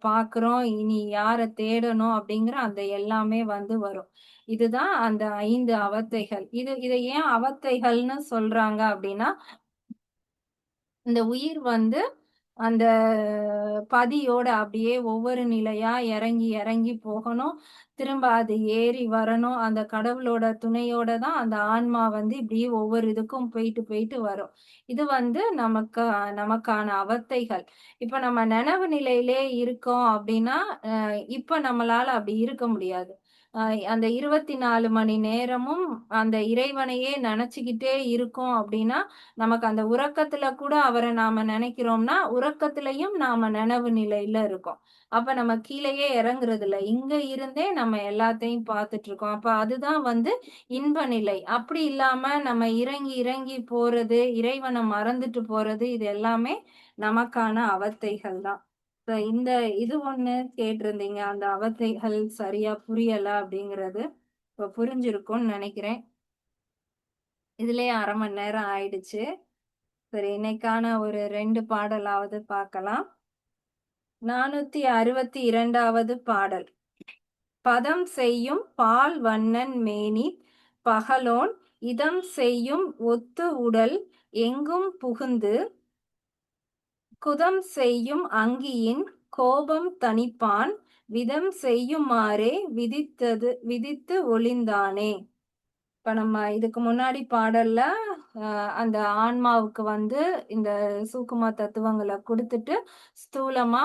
பார்க்குறோம், இனி யார தேடணும் அப்படிங்கிற அந்த எல்லாமே வந்து வரும். இதுதான் அந்த 5 அவத்தைகள். இத ஏன் அவத்தைகள்னு சொல்றாங்க அப்படின்னா, இந்த உயிர் வந்து அந்த பதியோட அப்படியே ஒவ்வொரு நிலையா இறங்கி இறங்கி போகணும். திரும்ப அது ஏறி வரணும். அந்த கடவுளோட துணையோட தான் அந்த ஆன்மா வந்து இப்படியே ஒவ்வொரு இதுக்கும் போயிட்டு போயிட்டு வரும். இது வந்து நமக்கான அவத்தைகள். இப்ப நம்ம நனவு நிலையிலே இருக்கோம் அப்படின்னா, இப்ப நம்மளால அப்படி இருக்க முடியாது. அ அந்த 24 மணி நேரமும் அந்த இறைவனையே நெனச்சுக்கிட்டே இருக்கோம் அப்படின்னா, நமக்கு அந்த உறக்கத்துல கூட அவர நாம நெனைக்கிறோம்னா, உறக்கத்திலயும் நாம நனவு நிலையில இருக்கோம். அப்ப நம்ம கீழயே இறங்குறதில்ல. இங்க இருந்தே நம்ம எல்லாத்தையும் பார்த்துட்டு இருக்கோம். அப்ப அதுதான் வந்து இன்ப நிலை. அப்படி இல்லாம நம்ம இறங்கி இறங்கி போறது, இறைவன மறந்துட்டு போறது, இது எல்லாமே நமக்கான அவத்தைகள் தான். இந்த இது ஒண்ணு கேட்டிருந்தீங்க. அந்த அவத்தைகள் சரியா புரியல அப்படிங்கிறது. இப்ப புரிஞ்சிருக்கும்னு நெனைக்கிறேன். இதுலயே 1/2 மணி நேரம் ஆயிடுச்சு. சரி, இன்னைக்கான ஒரு 2 பாடலாவது பார்க்கலாம். 462வது பாடல். பதம் செய்யும் பால் வண்ணன் மேனி பகலோன் இதம் செய்யும் ஒத்து உடல் எங்கும் புகுந்து குதம் செய்யும் அங்கியின் கோபம் தணிப்பான் விதம் செய்யுமாறே விதித்து ஒழிந்தானே. இப்ப நம்ம இதுக்கு முன்னாடி பாடல்ல அந்த ஆன்மாவுக்கு வந்து இந்த சூக்கும தத்துவங்கள குடுத்துட்டு, ஸ்தூலமா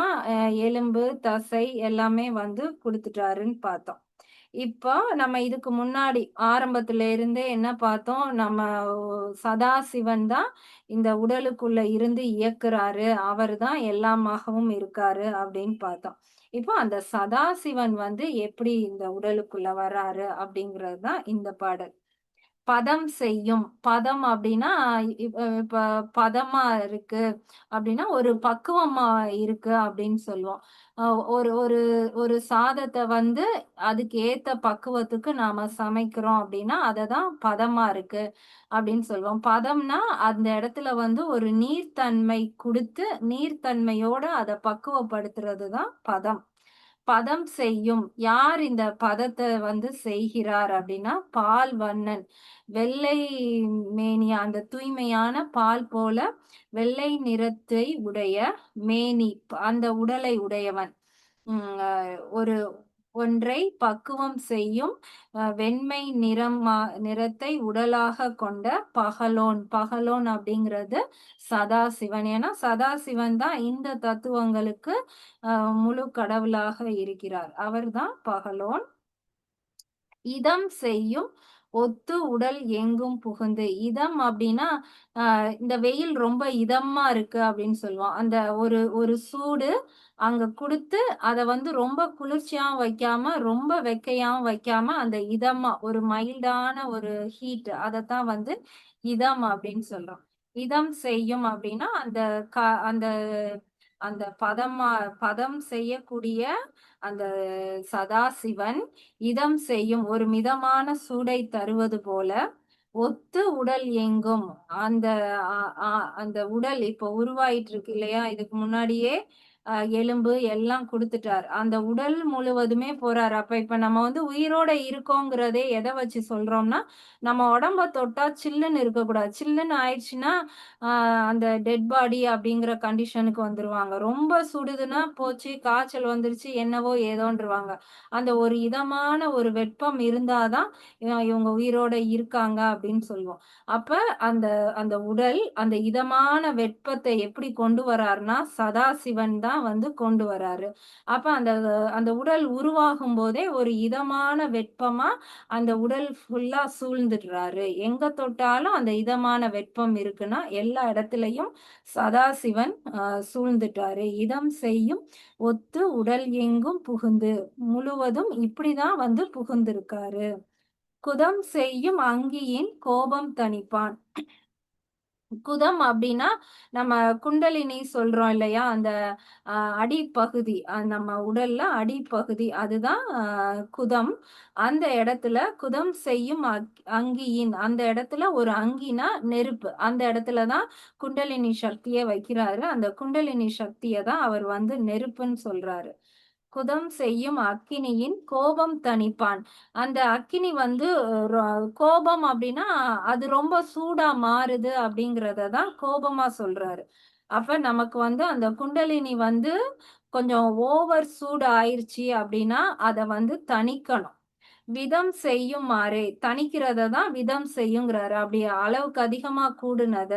எலும்பு, தசை எல்லாமே வந்து குடுத்துட்டாருன்னு பார்த்தோம். இப்போ நம்ம இதுக்கு முன்னாடி ஆரம்பத்துல இருந்தே என்ன பார்த்தோம்? நம்ம சதாசிவன் தான் இந்த உடலுக்குள்ள இருந்து இயக்குறாரு. அவர் தான் எல்லாமாகவும் இருக்காரு அப்படின்னு பார்த்தோம். இப்போ அந்த சதாசிவன் வந்து எப்படி இந்த உடலுக்குள்ள வராரு அப்படிங்கிறது தான் இந்த பாடல். பதம் செய்யும். பதம் அப்டின்னா, இப்ப பதமா இருக்கு அப்டின்னா, ஒரு பக்குவமா இருக்கு அப்டின்னு சொல்லுவோம். அ ஒரு ஒரு ஒரு சாதத்த வந்து அதுக்கு ஏத்த பக்குவத்துக்கு நாம சமைக்கிறோம் அப்டின்னா, அததான் பதமா இருக்கு அப்டின்னு சொல்லுவோம். பதம்னா, அந்த இடத்துல வந்து ஒரு நீர்த்தன்மை குடுத்து, நீர்த்தன்மையோட அத பக்குவப்படுத்துறது தான் பதம். பதம் செய்யும். யார் இந்த பதத்த வந்து செய்கிறார் அப்டின்னா, பால் வண்ணன். வெள்ளை மேனியா அந்த தூய்மையான பால் போல வெள்ளை நிறத்தை உடைய மேனி, அந்த உடலை உடையவன். அ ஒரு ஒன்றை பக்குவம் செய்யும் வெண்மை நிறத்தை உடலாகக் கொண்ட பகலோன். பகலோன் அப்படிங்கிறது சதாசிவன். ஏன்னா சதாசிவன் தான் இந்த தத்துவங்களுக்கு அ முழு கடவுளாக இருக்கிறார். அவர்தான் பகலோன். இதம் செய்யும் ஒத்து உடல் எங்கும் புகுந்து. இதம் அப்டின்னா, இந்த வெயில் ரொம்ப இதமா இருக்கு அப்டின்னு சொல்லுவோம். அந்த ஒரு ஒரு சூடு அங்க குடுத்து, அத வந்து ரொம்ப குளிர்ச்சியாவும் வைக்காம, ரொம்ப வெக்கையாவும் வைக்காம, அந்த இதமா ஒரு மைல்டான ஒரு ஹீட் அதத்தான் வந்து இதம் அப்டின்னு சொல்றோம். இதம் செய்யும் அப்டின்னா, க அந்த அந்த பதம் செய்யக்கூடிய அந்த சதாசிவன் இதம் செய்யும் ஒரு மிதமான சூடை தருவது போல ஒத்து உடல் எங்கும் அந்த அந்த உடல் இப்போ உருவாயிட்டு இருக்கு இல்லையா? இதுக்கு முன்னாடியே எலும்பு எல்லாம் குடுத்துட்டார். அந்த உடல் முழுவதுமே போறாரு. இப்ப நம்ம வந்து உயிரோட இருக்கோங்கிறதே எத வச்சு சொல்றோம்னா, நம்ம உடம்ப தொட்டா சில்லுன்னு இருக்கக்கூடாது. சில்லுன்னு ஆயிடுச்சுன்னா, அ அந்த டெட் பாடி அப்படிங்கிற கண்டிஷனுக்கு வந்துருவாங்க. ரொம்ப சுடுதுன்னா போச்சு, காய்ச்சல் வந்துருச்சு, என்னவோ ஏதோன்றுவாங்க. அந்த ஒரு இதமான ஒரு வெப்பம் இருந்தா தான், இவங்க உயிரோட இருக்காங்க அப்படின்னு சொல்லுவோம். அப்ப அந்த அந்த உடல் அந்த இதமான வெப்பத்தை எப்படி கொண்டு வராருன்னா, சதாசிவன் தான் வந்து கொண்டு வராரு. அப்ப அந்த அந்த உடல் உருவாகும் போதே ஒரு இதமான வெப்பமா அந்த உடல் ஃபுல்லா சூழ்ந்துடுறாரு. எங்க தொட்டாலும் அந்த இதமான வெப்பம் இருக்குன்னா, எல்லா இடத்துலயும் சதாசிவன் சூழ்ந்துட்டாரு. இதம் செய்யும் ஒத்து உடல் எங்கும் புகுந்து. முழுவதும் இப்படிதான் வந்து புகுந்திருக்காரு. குதம் செய்யும் அங்கியின் கோபம் தணிப்பான். குதம் அப்டின்னா, நம்ம குண்டலினி சொல்றோம் இல்லையா? அந்த அ அடிப்பகுதி, நம்ம உடல்ல அடிப்பகுதி அதுதான் குதம். அந்த இடத்துல குதம் செய்யும் அங்கியின் அந்த இடத்துல ஒரு அங்கினா நெருப்பு. அந்த இடத்துல தான் குண்டலினி சக்திய வைக்கிறாரு. அந்த குண்டலினி சக்திய தான் அவர் வந்து நெருப்புன்னு சொல்றாரு. குதம் செய்யும் அக்கினியின் கோபம் தணிப்பான். அந்த அக்கினி வந்து கோபம் அப்டின்னா, அது ரொம்ப சூடா மாறுது அப்படிங்கிறத தான் கோபமா சொல்றாரு. அப்ப நமக்கு வந்து அந்த குண்டலினி வந்து கொஞ்சம் ஓவர் சூடு ஆயிருச்சு அப்படின்னா, அத வந்து தணிக்கணும். விதம் செய்யுமாறே தணிக்கிறத தான் விதம் செய்யுங்கிறாரு. அப்படி அளவுக்கு அதிகமா கூடுனத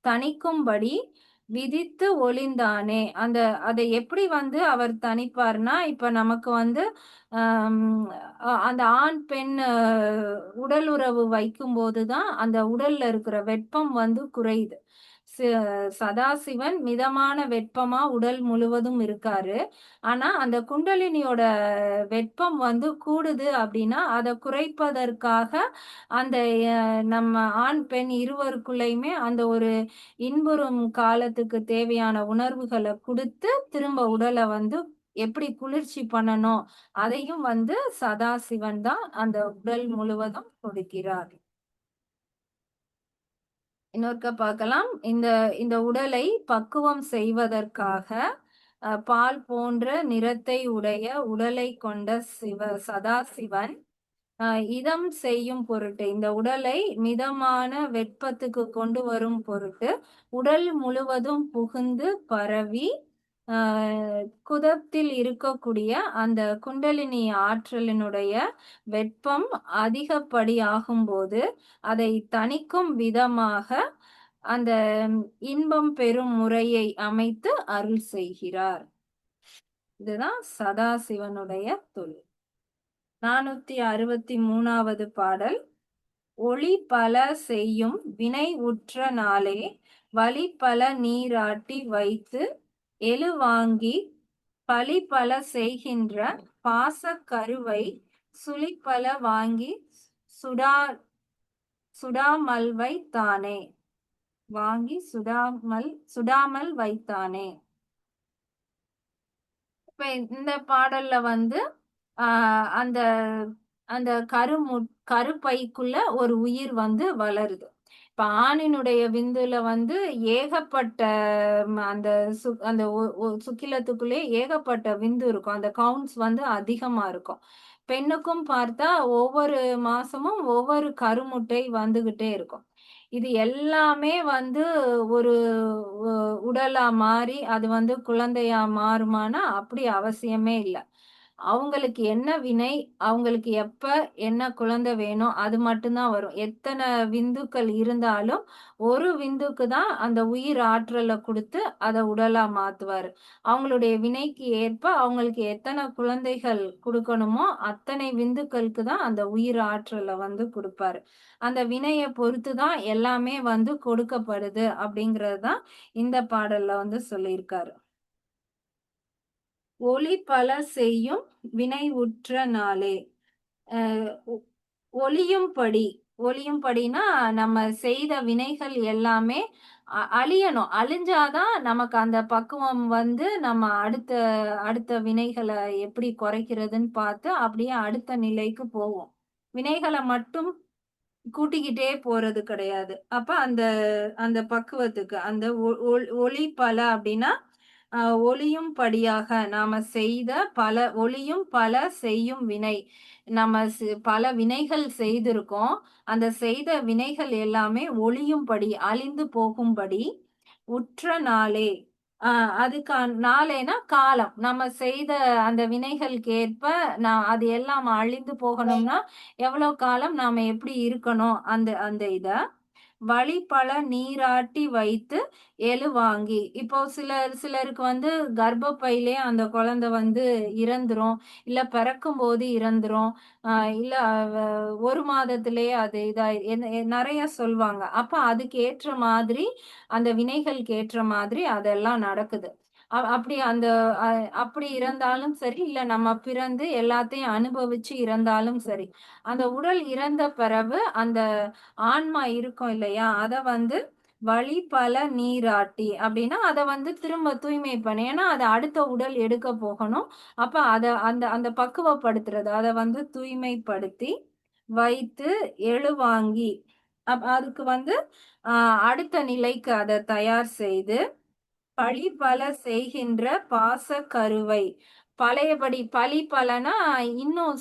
தணிக்கும்படி விதித்து ஒழிந்தானே. அதை எப்படி வந்து அவர் தணிப்பார்னா, இப்ப நமக்கு வந்து அம் அந்த ஆண், பெண் உடலுறவு வைக்கும்போது தான் அந்த உடல்ல இருக்கிற வெப்பம் வந்து குறையுது. ச சதாசிவன் மிதமான வெப்பமா உடல் முழுவதும் இருக்காரு. ஆனா, அந்த குண்டலினியோட வெப்பம் வந்து கூடுது அப்படின்னா, அத குறைப்பதற்காக அந்த நம்ம ஆண், பெண் இருவருக்குள்ளயுமே அந்த ஒரு இன்புறும் காலத்துக்கு தேவையான உணர்வுகள குடுத்து, திரும்ப உடல வந்து எப்படி குளிர்ச்சி பண்ணணும், அதையும் வந்து சதாசிவன் தான் அந்த உடல் முழுவதும் கொடுக்கிறார். இன்னொருக்கா பார்க்கலாம். இந்த இந்த உடலை பக்குவம் செய்வதற்காக, பால் போன்ற நிறத்தை உடைய உடலைக் கொண்ட சதாசிவன் அ இதம் செய்யும் பொருட்டு, இந்த உடலை மிதமான வெட்பத்துக்கு கொண்டு வரும் பொருட்டு, உடல் முழுவதும் புகுந்து பரவி, அ குதத்தில் இருக்கக்கூடிய அந்த குண்டலினி ஆற்றலினுடைய வெப்பம் அதிகப்படியாகும்போது, அதை தணிக்கும் விதமாக அந்த இன்பம் பெறும் முறையை அமைத்து அருள் செய்கிறார். இதுதான் சதாசிவனுடைய தொழில். 463வது பாடல். ஒளி பல செய்யும் வினை உற்ற நாளே வழிபல நீராட்டி வைத்து எழுவாங்கி பழிபல செய்கின்ற பாசக் கருவை சுழிபல வாங்கி சுடாமல் வைத்தானே. சுடாமல் வைத்தானே. இப்ப இந்த பாடல்ல வந்து அந்த அந்த கருப்பைக்குள்ள ஒரு உயிர் வந்து வளருது. இப்ப ஆணினுடைய விந்துல வந்து ஏகப்பட்ட அந்த அந்த சுக்கிலத்துக்குள்ளே ஏகப்பட்ட விந்து இருக்கும். அந்த கவுண்ட்ஸ் வந்து அதிகமா இருக்கும். பெண்ணுக்கும் பார்த்தா ஒவ்வொரு மாசமும் ஒவ்வொரு கருமுட்டை வந்துகிட்டே இருக்கும். இது எல்லாமே வந்து ஒரு உடலா மாறி அது வந்து குழந்தையா மாறுமானா அப்படி அவசியமே இல்ல. அவங்களுக்கு என்ன வினை, அவங்களுக்கு எப்ப என்ன குழந்தை வேணும் அது மட்டும்தான் வரும். எத்தனை விந்துக்கள் இருந்தாலும் ஒரு விந்துக்கு தான் அந்த உயிர் ஆற்றலை கொடுத்து அதை உடலா மாத்துவாரு. அவங்களுடைய வினைக்கு ஏற்ப அவங்களுக்கு எத்தனை குழந்தைகள் கொடுக்கணுமோ அத்தனை விந்துக்களுக்கு தான் அந்த உயிர் ஆற்றலை வந்து கொடுப்பாரு. அந்த வினையை பொறுத்து தான் எல்லாமே வந்து கொடுக்கப்படுது அப்படிங்கிறது தான் இந்த பாடல்ல வந்து சொல்லியிருக்காரு. ஒளி பல செய்யும் வினை உற்ற நாளே. ஒளியும்படி ஒளியும்படினா நம்ம செய்த வினைகள் எல்லாமே அழியணும். அழிஞ்சாதான் நமக்கு அந்த பக்குவம் வந்து நம்ம அடுத்த அடுத்த வினைகளை எப்படி குறைக்கிறதுன்னு பார்த்து அப்படியே அடுத்த நிலைக்கு போவோம். வினைகளை மட்டும் கூட்டிக்கிட்டே போறது கிடையாது. அப்ப அந்த அந்த பக்குவத்துக்கு அந்த ஒளி பல அப்படின்னா ஒளியும் படியாக நாம செய்த ஒளியும் பல செய்யும் வினை. நம்ம பல வினைகள் செய்திருக்கோம். அந்த செய்த வினைகள் எல்லாமே ஒளியும்படி அழிந்து போகும்படி உற்ற நாளே. அதுக்கான நாளேனா காலம். நம்ம செய்த அந்த வினைகளுக்கு ஏற்ப அது எல்லாம் அழிந்து போகணும்னா எவ்வளவு காலம் நாம எப்படி இருக்கணும் அந்த அந்த இத வழிபல நீராட்டி வைத்து எழுவாங்கி. இப்போ சிலருக்கு வந்து கர்ப்பப்பையிலே அந்த குழந்தை வந்து இறந்துரும், இல்ல பிறக்கும் போது இறந்துரும், இல்ல ஒரு மாதத்திலேயே அது நிறைய சொல்லுவாங்க. அப்ப அதுக்கு ஏற்ற மாதிரி அந்த வினைகளுக்கு ஏற்ற மாதிரி அதெல்லாம் நடக்குது. அப்படி அப்படி இறந்தாலும் சரி, இல்ல நம்ம பிறந்து எல்லாத்தையும் அனுபவிச்சு இறந்தாலும் சரி, அந்த உடல் இறந்த பிறகு அந்த ஆன்மா இருக்கும் இல்லையா, அத வந்து வழிபல நீராட்டி அப்படின்னா அத வந்து திரும்ப தூய்மை பண்ணி, ஏன்னா அது அடுத்த உடல் எடுக்க போகணும். அப்ப அந்த அந்த பக்குவப்படுத்துறது அத வந்து தூய்மைப்படுத்தி வைத்து எழுவாங்கி அதுக்கு வந்து அடுத்த நிலைக்கு அதை தயார் செய்து பழிபல செய்கின்ற பாச கருவை. பழையபடி பழி பலனா இன்னும்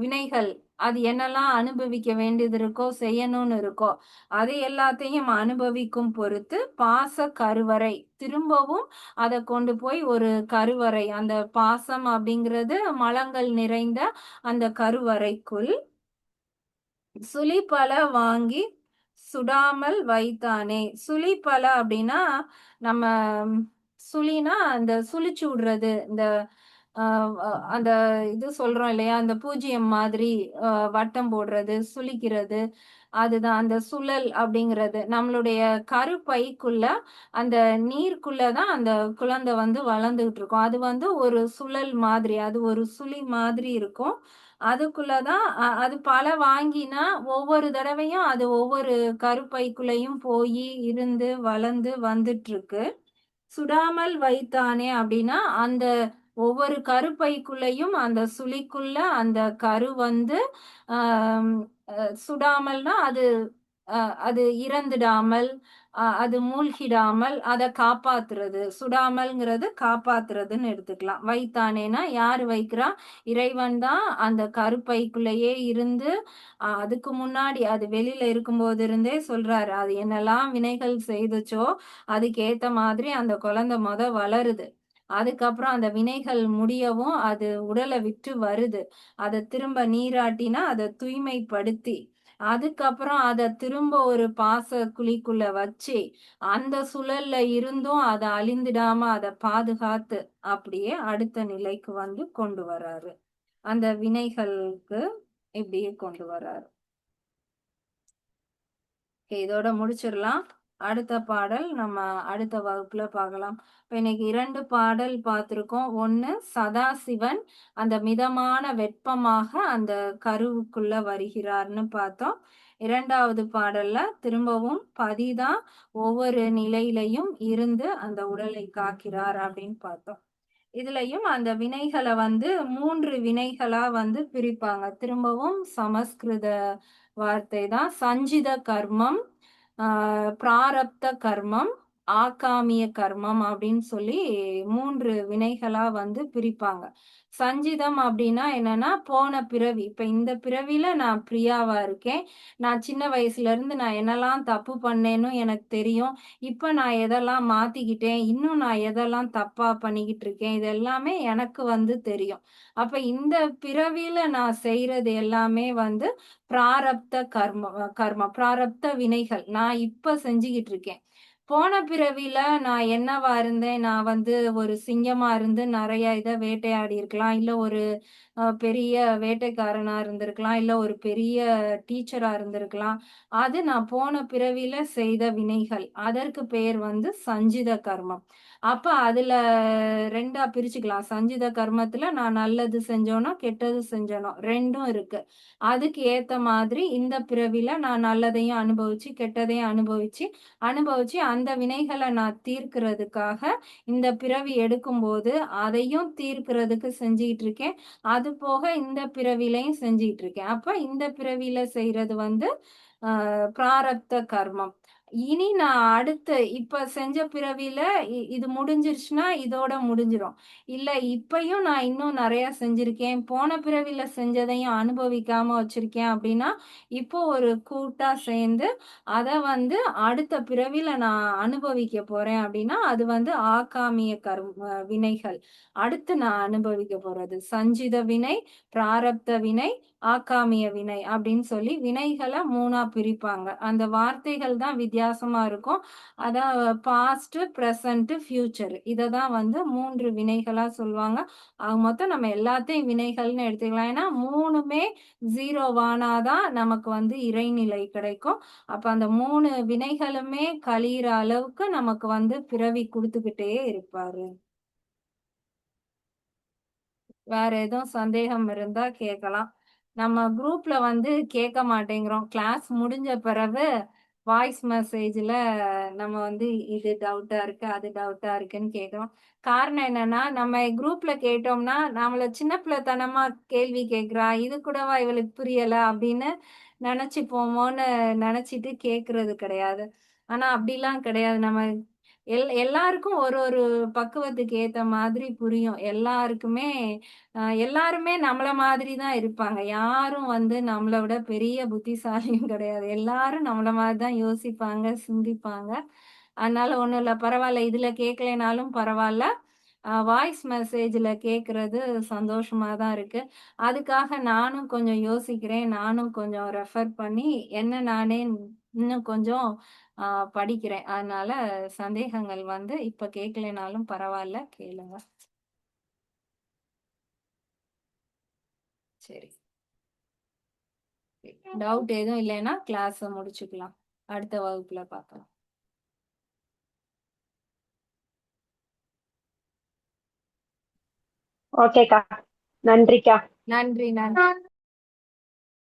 வினைகள் அது என்னெல்லாம் அனுபவிக்க வேண்டியது இருக்கோ செய்யணும்னு இருக்கோ அது எல்லாத்தையும் அனுபவிக்கும் பொறுத்து பாச கருவறை திரும்பவும் அதை கொண்டு போய் ஒரு கருவறை, அந்த பாசம் அப்படிங்கிறது மலங்கள் நிறைந்த அந்த கருவறைக்குள் சுழிபல வாங்கி சுடாமல் வைத்தானே. சுழிபல அப்படின்னா நம்ம சுழினா அந்த சுழிச்சு விடுறது, இந்த அந்த இது சொல்றோம் இல்லையா, அந்த பூஜ்ஜியம் மாதிரி வட்டம் போடுறது, சுழிக்கிறது, அதுதான் அந்த சுழல் அப்படிங்கிறது. நம்மளுடைய கருப்பைக்குள்ள அந்த நீருக்குள்ளதான் அந்த குழந்தை வந்து வளர்ந்துகிட்டு இருக்கும். அது வந்து ஒரு சுழல் மாதிரி, அது ஒரு சுழி மாதிரி இருக்கும். அதுக்குள்ளதான் அது பல வாங்கினா ஒவ்வொரு தடவையும் அது ஒவ்வொரு கருப்பைக்குள்ளேயும் போய் இருந்து வளர்ந்து வந்துட்டு இருக்கு. சுடாமல் வைத்தானே அப்படின்னா அந்த ஒவ்வொரு கருப்பைக்குள்ளேயும் அந்த சுழிக்குள்ள அந்த கரு வந்து சுடாமல்னா அது அது இறந்துடாமல் அது மூழ்கிடாமல் அதை காப்பாத்துறது. சுடாமல்ங்கிறது காப்பாத்துறதுன்னு எடுத்துக்கலாம். வைத்தானேனா யாரு வைக்கிறா? இறைவன் தான் அந்த கருப்பைக்குள்ளேயே இருந்து அதுக்கு முன்னாடி அது வெளியில இருக்கும்போது இருந்தே சொல்றாரு, அது என்னெல்லாம் வினைகள் செய்துச்சோ அதுக்கு ஏத்த மாதிரி அந்த குழந்தை வளருது. அதுக்கப்புறம் அந்த வினைகள் முடியவும் அது உடலை விட்டு வருது. அதை திரும்ப நீராட்டினா அதை தூய்மைப்படுத்தி அதுக்கப்புறம் அத திரும்ப ஒரு பாச குழிக்குள்ள வச்சு அந்த சுழல்ல இருந்தும் அதை அழிந்திடாம அதை பாதுகாத்து அப்படியே அடுத்த நிலைக்கு வந்து கொண்டு வராரு. அந்த வினைகளுக்கு இப்படியே கொண்டு வர்றாரு. இதோட முடிச்சிடலாம். அடுத்த பாடல் நம்ம அடுத்த வகுப்புல பார்க்கலாம். இப்ப இன்னைக்கு 2 பாடல் பார்த்திருக்கோம். ஒண்ணு சதாசிவன் அந்த மிதமான வெப்பமாக அந்த கருவுக்குள்ள வருகிறார்னு பார்த்தோம். 2வது பாடல்ல திரும்பவும் பதிதான் ஒவ்வொரு நிலையிலையும் இருந்து அந்த உடலை காக்கிறார் அப்படின்னு பார்த்தோம். இதுலயும் அந்த வினைகளை 3 வினைகளா பிரிப்பாங்க. திரும்பவும் சமஸ்கிருத வார்த்தை தான். சஞ்சித கர்மம், பிராரப்த கர்மம், ஆகாமிய கர்மம் அப்படின்னு சொல்லி 3 வினைகளா பிரிப்பாங்க. சஞ்சிதம் அப்படின்னா என்னன்னா போன பிறவி. இப்ப இந்த பிறவில நான் பிரியாவா இருக்கேன். நான் சின்ன வயசுல இருந்து நான் என்னெல்லாம் தப்பு பண்ணேன்னு எனக்கு தெரியும். இப்ப நான் எதெல்லாம் மாத்திக்கிட்டேன், இன்னும் நான் எதெல்லாம் தப்பா பண்ணிக்கிட்டு இருக்கேன், இது எல்லாமே எனக்கு தெரியும். அப்ப இந்த பிறவியில நான் செய்யறது எல்லாமே பிராரப்த கர்மம் பிராரப்த வினைகள் நான் இப்ப செஞ்சுக்கிட்டு இருக்கேன். போன பிறவில நான் என்னவா இருந்தேன், நான் ஒரு சிங்கமா இருந்து நிறைய இதை வேட்டையாடி இருக்கலாம், இல்ல ஒரு பெரிய வேட்டைக்காரனா இருந்திருக்கலாம், இல்ல ஒரு பெரிய டீச்சரா இருந்திருக்கலாம். அது நான் போன பிறவில செய்த வினைகள். அதற்கு பெயர் சஞ்சித கர்மம். அப்ப அதுல 2ஆ பிரிச்சுக்கலாம். சஞ்சித கர்மத்துல நான் நல்லது செஞ்சோனோ கெட்டது செஞ்சோனோ 2ம் இருக்கு. அதுக்கு ஏத்த மாதிரி இந்த பிறவில நான் நல்லதையும் அனுபவிச்சு கெட்டதையும் அனுபவிச்சு அந்த வினைகளை நான் தீர்க்கிறதுக்காக இந்த பிறவி எடுக்கும்போது அதையும் தீர்க்கிறதுக்கு செஞ்சுக்கிட்டு இருக்கேன். அது போக இந்த பிறவிலையும் செஞ்சுட்டு இருக்கேன். அப்ப இந்த பிறவில செய்யறது பிராரப்த கர்மம். இனி நான் அடுத்து இப்ப செஞ்ச பிறவில இது முடிஞ்சிருச்சுன்னா இதோட முடிஞ்சிரும். இல்ல இப்பயும் நான் இன்னும் நிறைய செஞ்சிருக்கேன், போன பிறவில செஞ்சதையும் அனுபவிக்காம வச்சிருக்கேன் அப்படின்னா இப்போ ஒரு கூட்டா சேர்ந்து அத அடுத்த பிறவில நான் அனுபவிக்க போறேன் அப்படின்னா அது ஆகாமிய வினைகள். அடுத்து நான் அனுபவிக்க போறது சஞ்சித வினை, பிராரப்த வினை, ஆகாமிய வினை அப்படின்னு சொல்லி வினைகளை 3ஆ பிரிப்பாங்க. அந்த வார்த்தைகள் தான் வித்தியாசமா இருக்கும். அதான் பாஸ்ட், பிரசன்ட், ஃபியூச்சர். இததான் 3 வினைகளா சொல்லுவாங்க. மொத்தம் நம்ம எல்லாத்தையும் வினைகள்னு எடுத்துக்கலாம். ஏன்னா 3மே 0 ஆனாதான் நமக்கு இறைநிலை கிடைக்கும். அப்ப அந்த 3 வினைகளுமே கழியிற அளவுக்கு நமக்கு பிறவி கொடுத்துக்கிட்டே இருப்பாரு. வேற எதுவும் சந்தேகம் இருந்தா கேட்கலாம். நம்ம குரூப்ல கேட்க மாட்டேங்கிறோம். கிளாஸ் முடிஞ்ச பிறகு வாய்ஸ் மெசேஜ்ல நம்ம இது டவுட்டா இருக்கு, அது டவுட்டா இருக்குன்னு கேட்கிறோம். காரணம் என்னன்னா நம்ம குரூப்ல கேட்டோம்னா நம்மள சின்ன பிள்ளைத்தனமா கேள்வி கேட்கிறா, இது கூடவா இவளுக்கு புரியல அப்படின்னு நினைச்சுப்போமோன்னு நினைச்சிட்டு கேட்கறது கிடையாது. ஆனா அப்படிலாம் கிடையாது. நம்ம எல்லாருக்கும் ஒரு ஒரு பக்குவத்துக்கு ஏத்த மாதிரி புரியும். எல்லாருமே நம்மள மாதிரி தான் இருப்பாங்க. யாரும் நம்மள விட பெரிய புத்திசாலியும் கிடையாது. எல்லாரும் நம்மள மாதிரி தான் யோசிப்பாங்க, சிந்திப்பாங்க. அதனால ஒண்ணும் இல்ல, பரவால்ல. இதுல கேட்கலைனாலும் பரவால்ல. வாய்ஸ் மெசேஜ்ல கேட்கறது சந்தோஷமா தான் இருக்கு. அதுக்காக நானும் கொஞ்சம் யோசிக்கிறேன். நானும் கொஞ்சம் ரெஃபர் பண்ணி என்ன நானே இன்னும் கொஞ்சம் படிக்கிறேன். அதனால சந்தேகங்கள் இப்ப கேட்கலைனாலும் பரவால்ல, கேளுங்க. சரி. டவுட் எதுவும் இல்லைன்னா கிளாஸ முடிச்சுக்கலாம். அடுத்த வகுப்புல பார்க்கலாம். ஓகேக்கா, நன்றிக்கா. நன்றி.